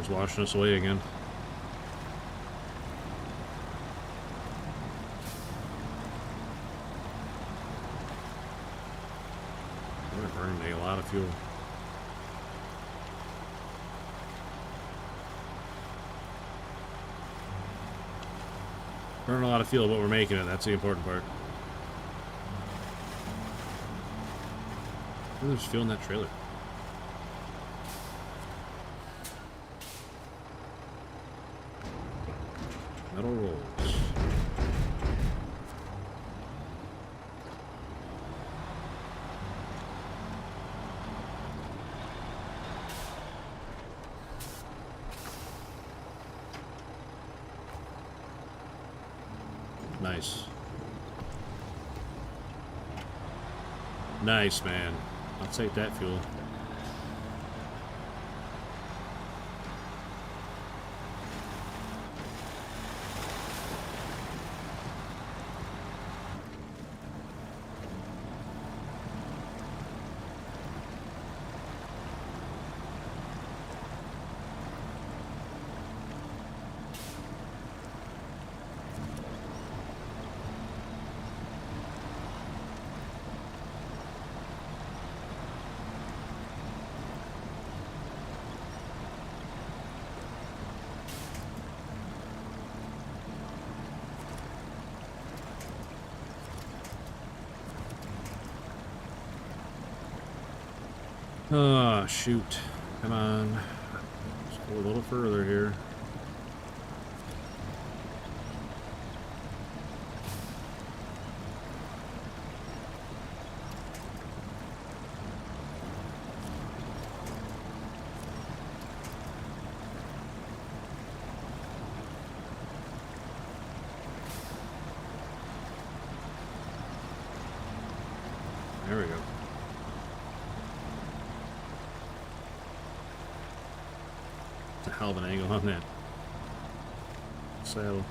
Water's washing us away again. We're burning a lot of fuel. Burning a lot of fuel, but we're making it. That's the important part. There's fuel in that trailer. Metal rolls. Nice. Nice, man. I'll take that fuel. Oh, shoot. Come on. Let's go a little further here. There we go. It's a hell of an angle on that saddle.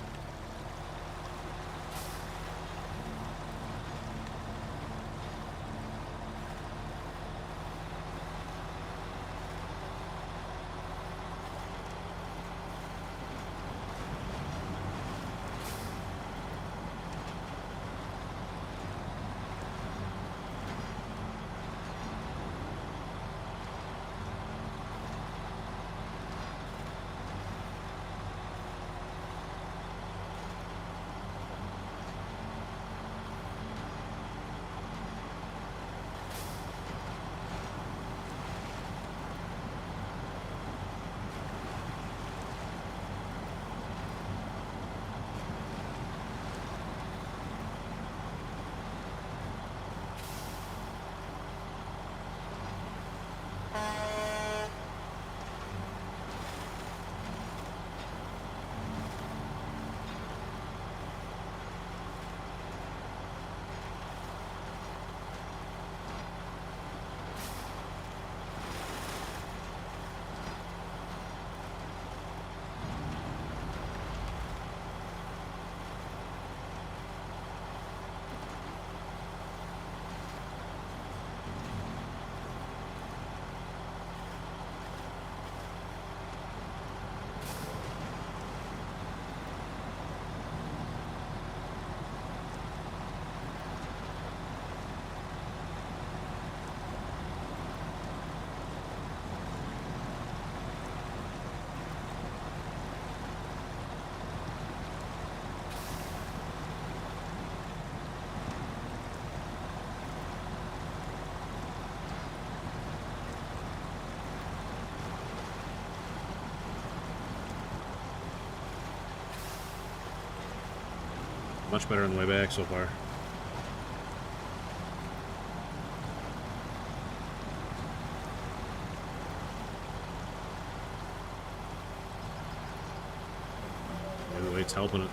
Much better on the way back so far. Maybe the weight's helping it.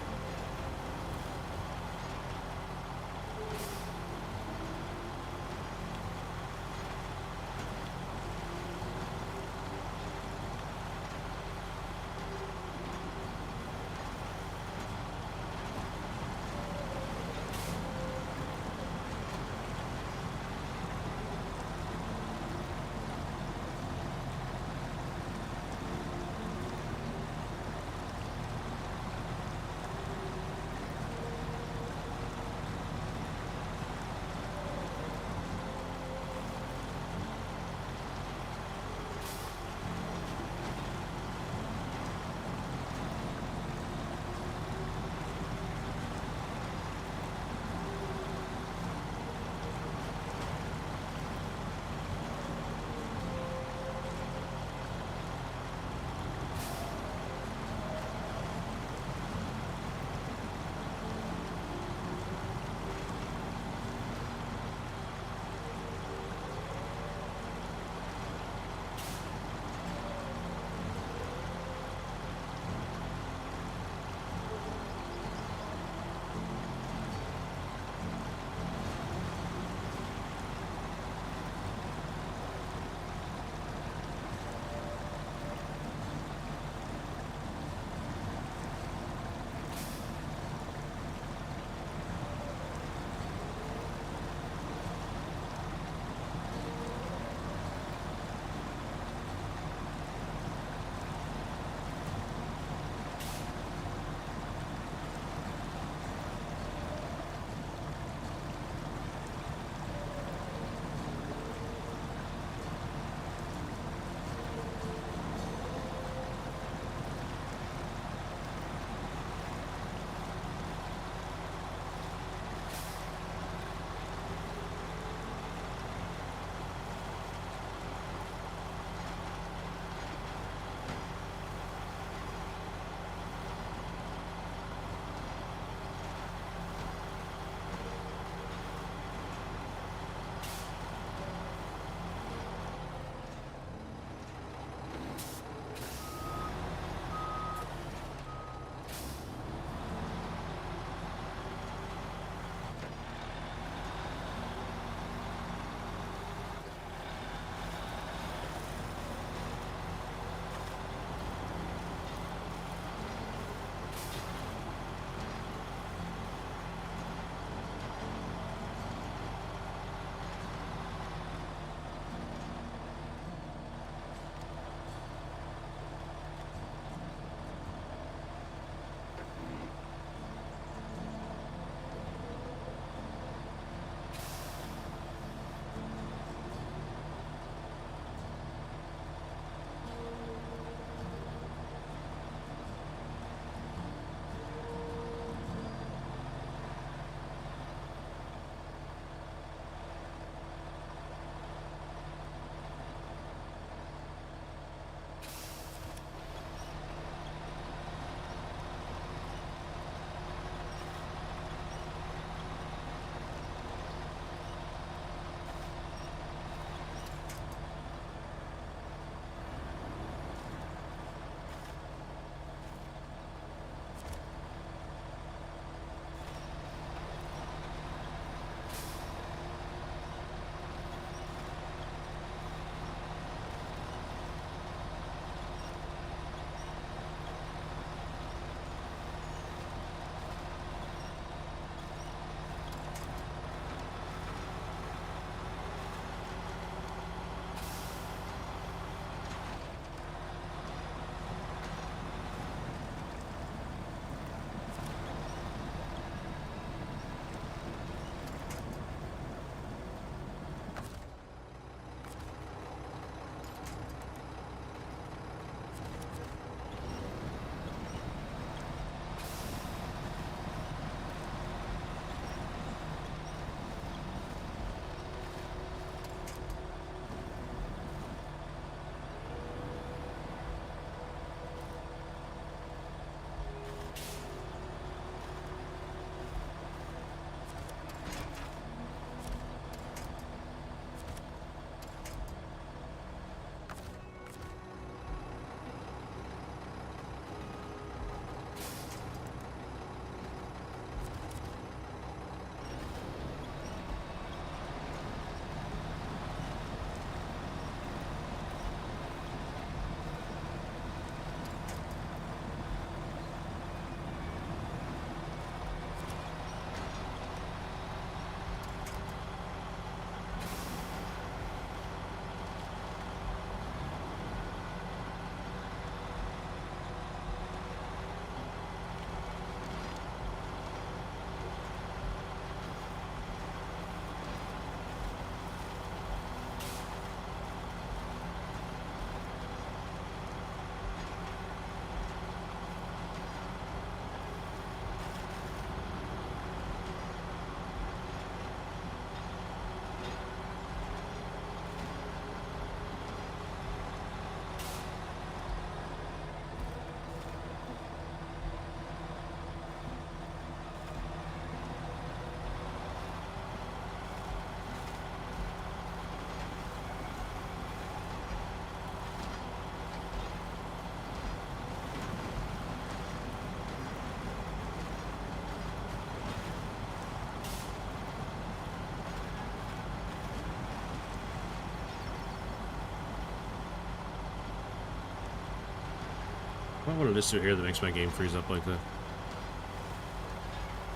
I wonder what it is through here that makes my game freeze up like that.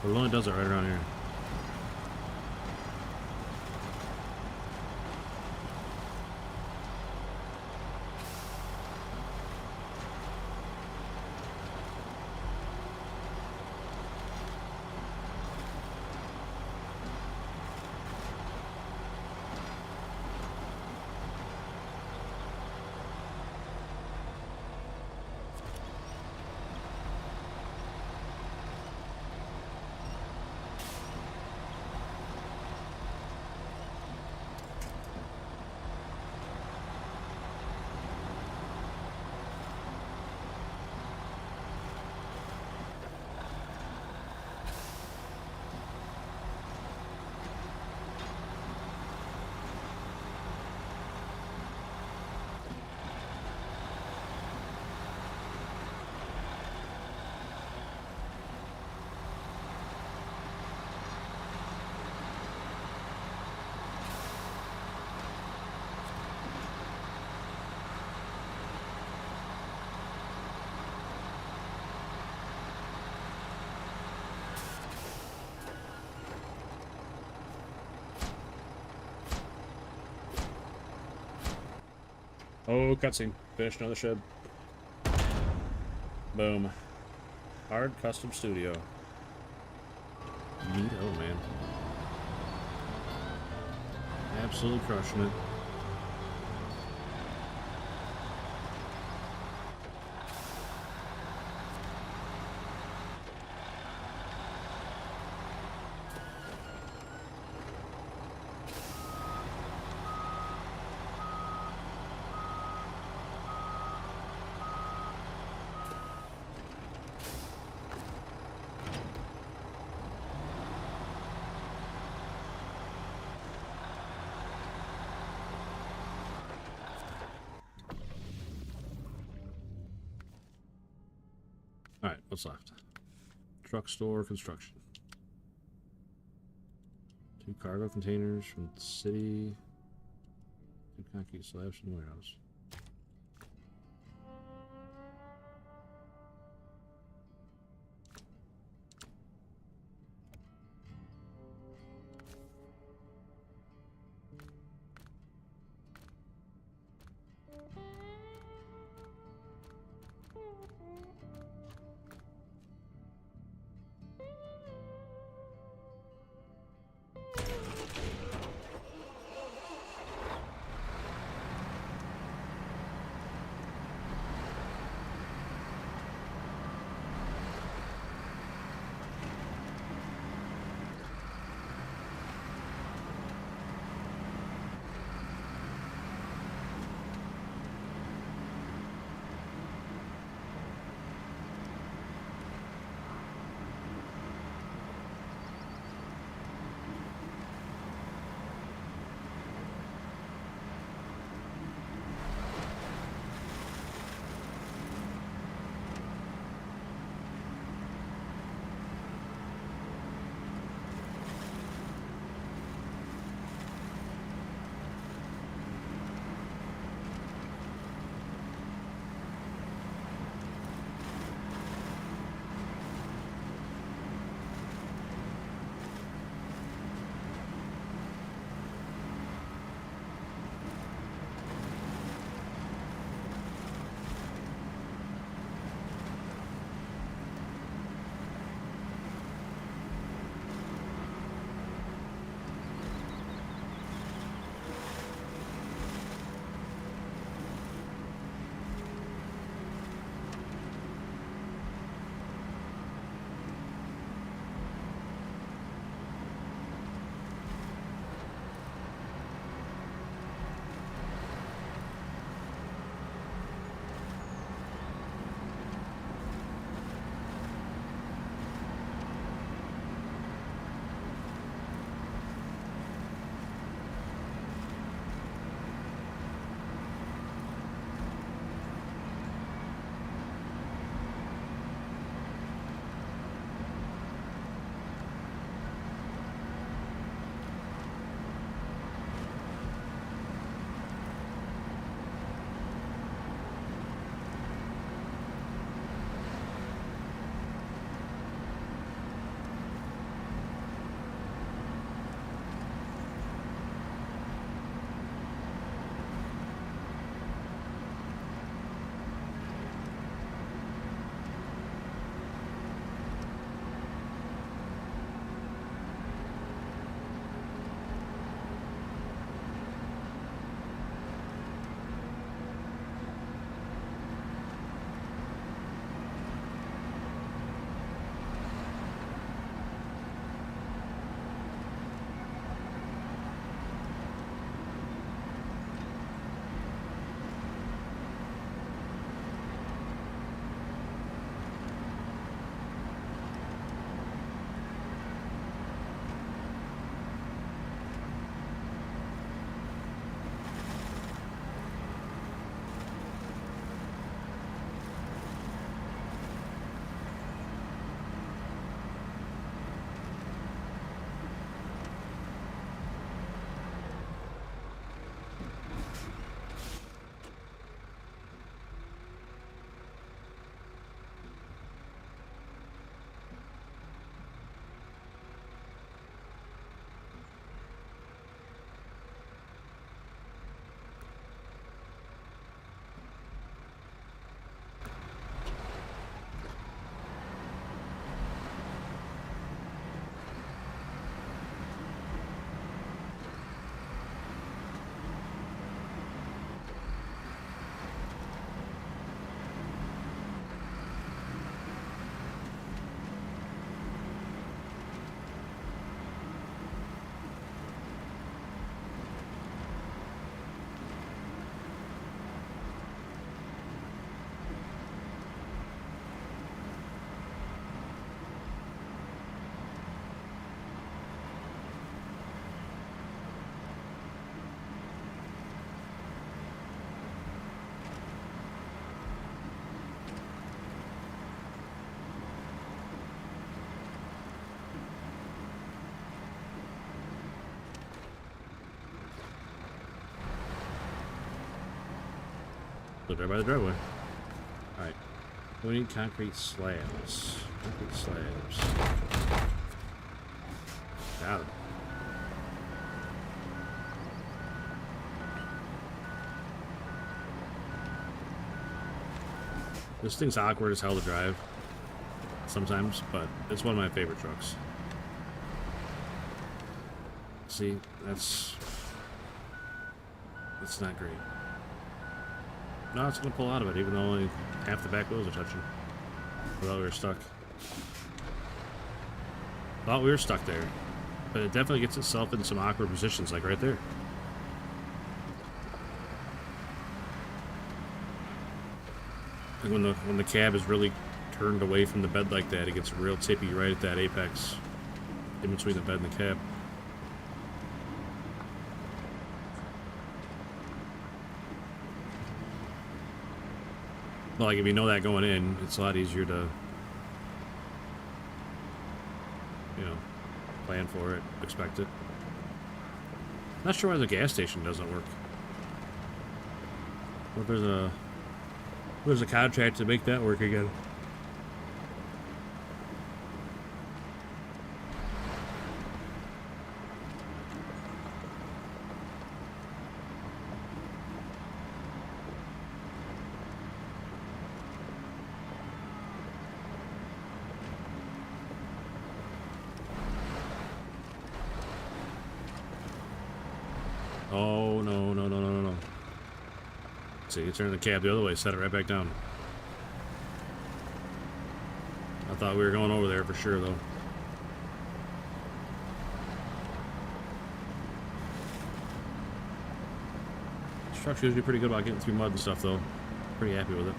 But it only does it right around here. Oh, cutscene. Finished another shed. Boom. Hard custom studio. Neat. Oh, man. Absolutely crushing it. Alright, what's left? Truck store construction. 2 cargo containers from the city. 2 concrete slabs from the warehouse. Put it right by the driveway. Alright. We need concrete slabs. Concrete slabs. Got it. This thing's awkward as hell to drive sometimes, but it's one of my favorite trucks. See, that's not great. No, it's gonna pull out of it, even though only half the back wheels are touching. I thought we were stuck. Thought we were stuck there, but it definitely gets itself in some awkward positions, like right there. Like when the cab is really turned away from the bed like that, it gets real tippy right at that apex in between the bed and the cab. Well, like if you know that going in, it's a lot easier to, you know, plan for it, expect it. Not sure why the gas station doesn't work. What if there's a contract to make that work again? Oh, no, no, no, no, no, no. See, you turn the cab the other way, set it right back down. I thought we were going over there for sure, though. This truck's usually pretty good about getting through mud and stuff, though. Pretty happy with it.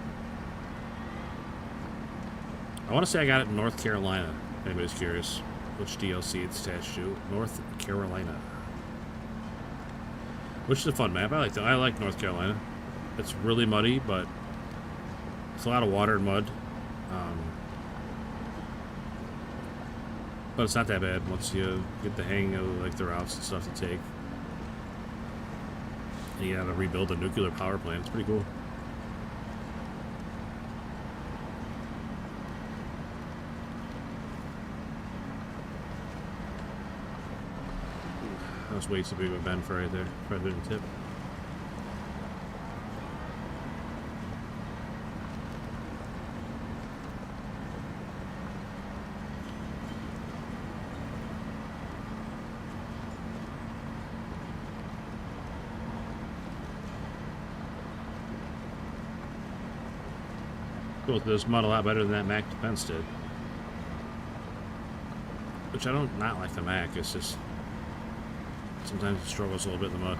I want to say I got it in North Carolina, if anybody's curious which DLC it's attached to. North Carolina. Which is a fun map. I like North Carolina. It's really muddy, but it's a lot of water and mud. But it's not that bad once you get the hang of like the routes and stuff to take. And you gotta rebuild a nuclear power plant. It's pretty cool. That was way too big of a bend for right there. Probably didn't tip. Goes through this mud a lot better than that Mac Defense did. Which I don't not like the Mac, it's just sometimes it struggles a little bit in the mud.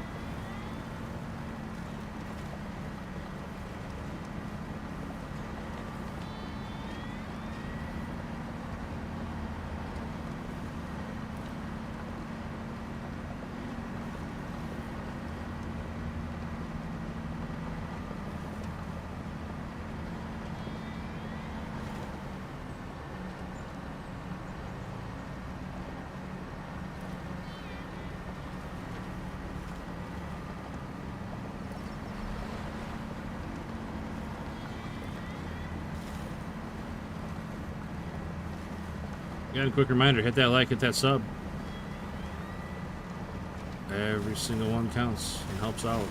Got a quick reminder, hit that like, hit that sub. Every single one counts and helps out.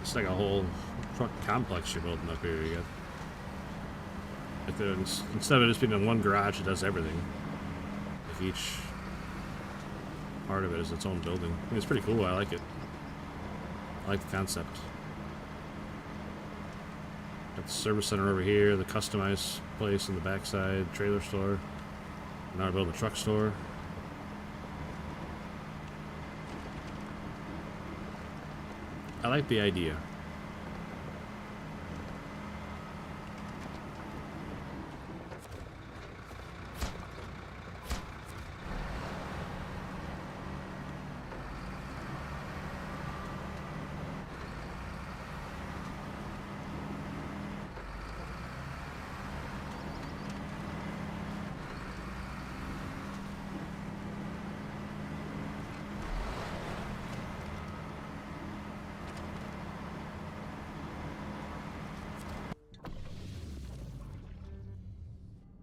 It's like a whole truck complex you're building up here. You got Like instead of it just being in one garage, it does everything. Like each part of it is its own building. I mean, it's pretty cool. I like it. I like the concept. Got the service center over here, the customized place in the backside, trailer store. Now we're building a truck store. I like the idea.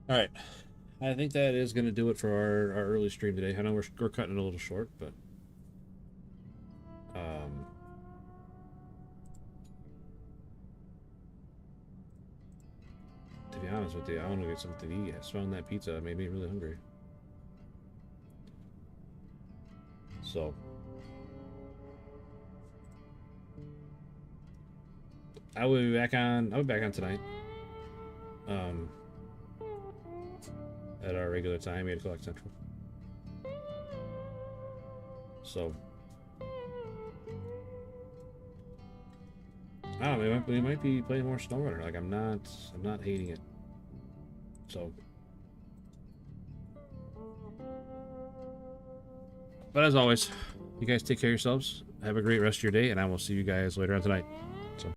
All right, I think that is going to do it for our early stream today. I know we're cutting it a little short, but to be honest with you, I want to get something to eat. Smelling that pizza made me really hungry. So I will be back on. I'll be back on tonight. At our regular time, 8 o'clock Central. So I don't know. We might be playing more SnowRunner. Like I'm not hating it. So, but as always, you guys take care of yourselves. Have a great rest of your day, and I will see you guys later on tonight.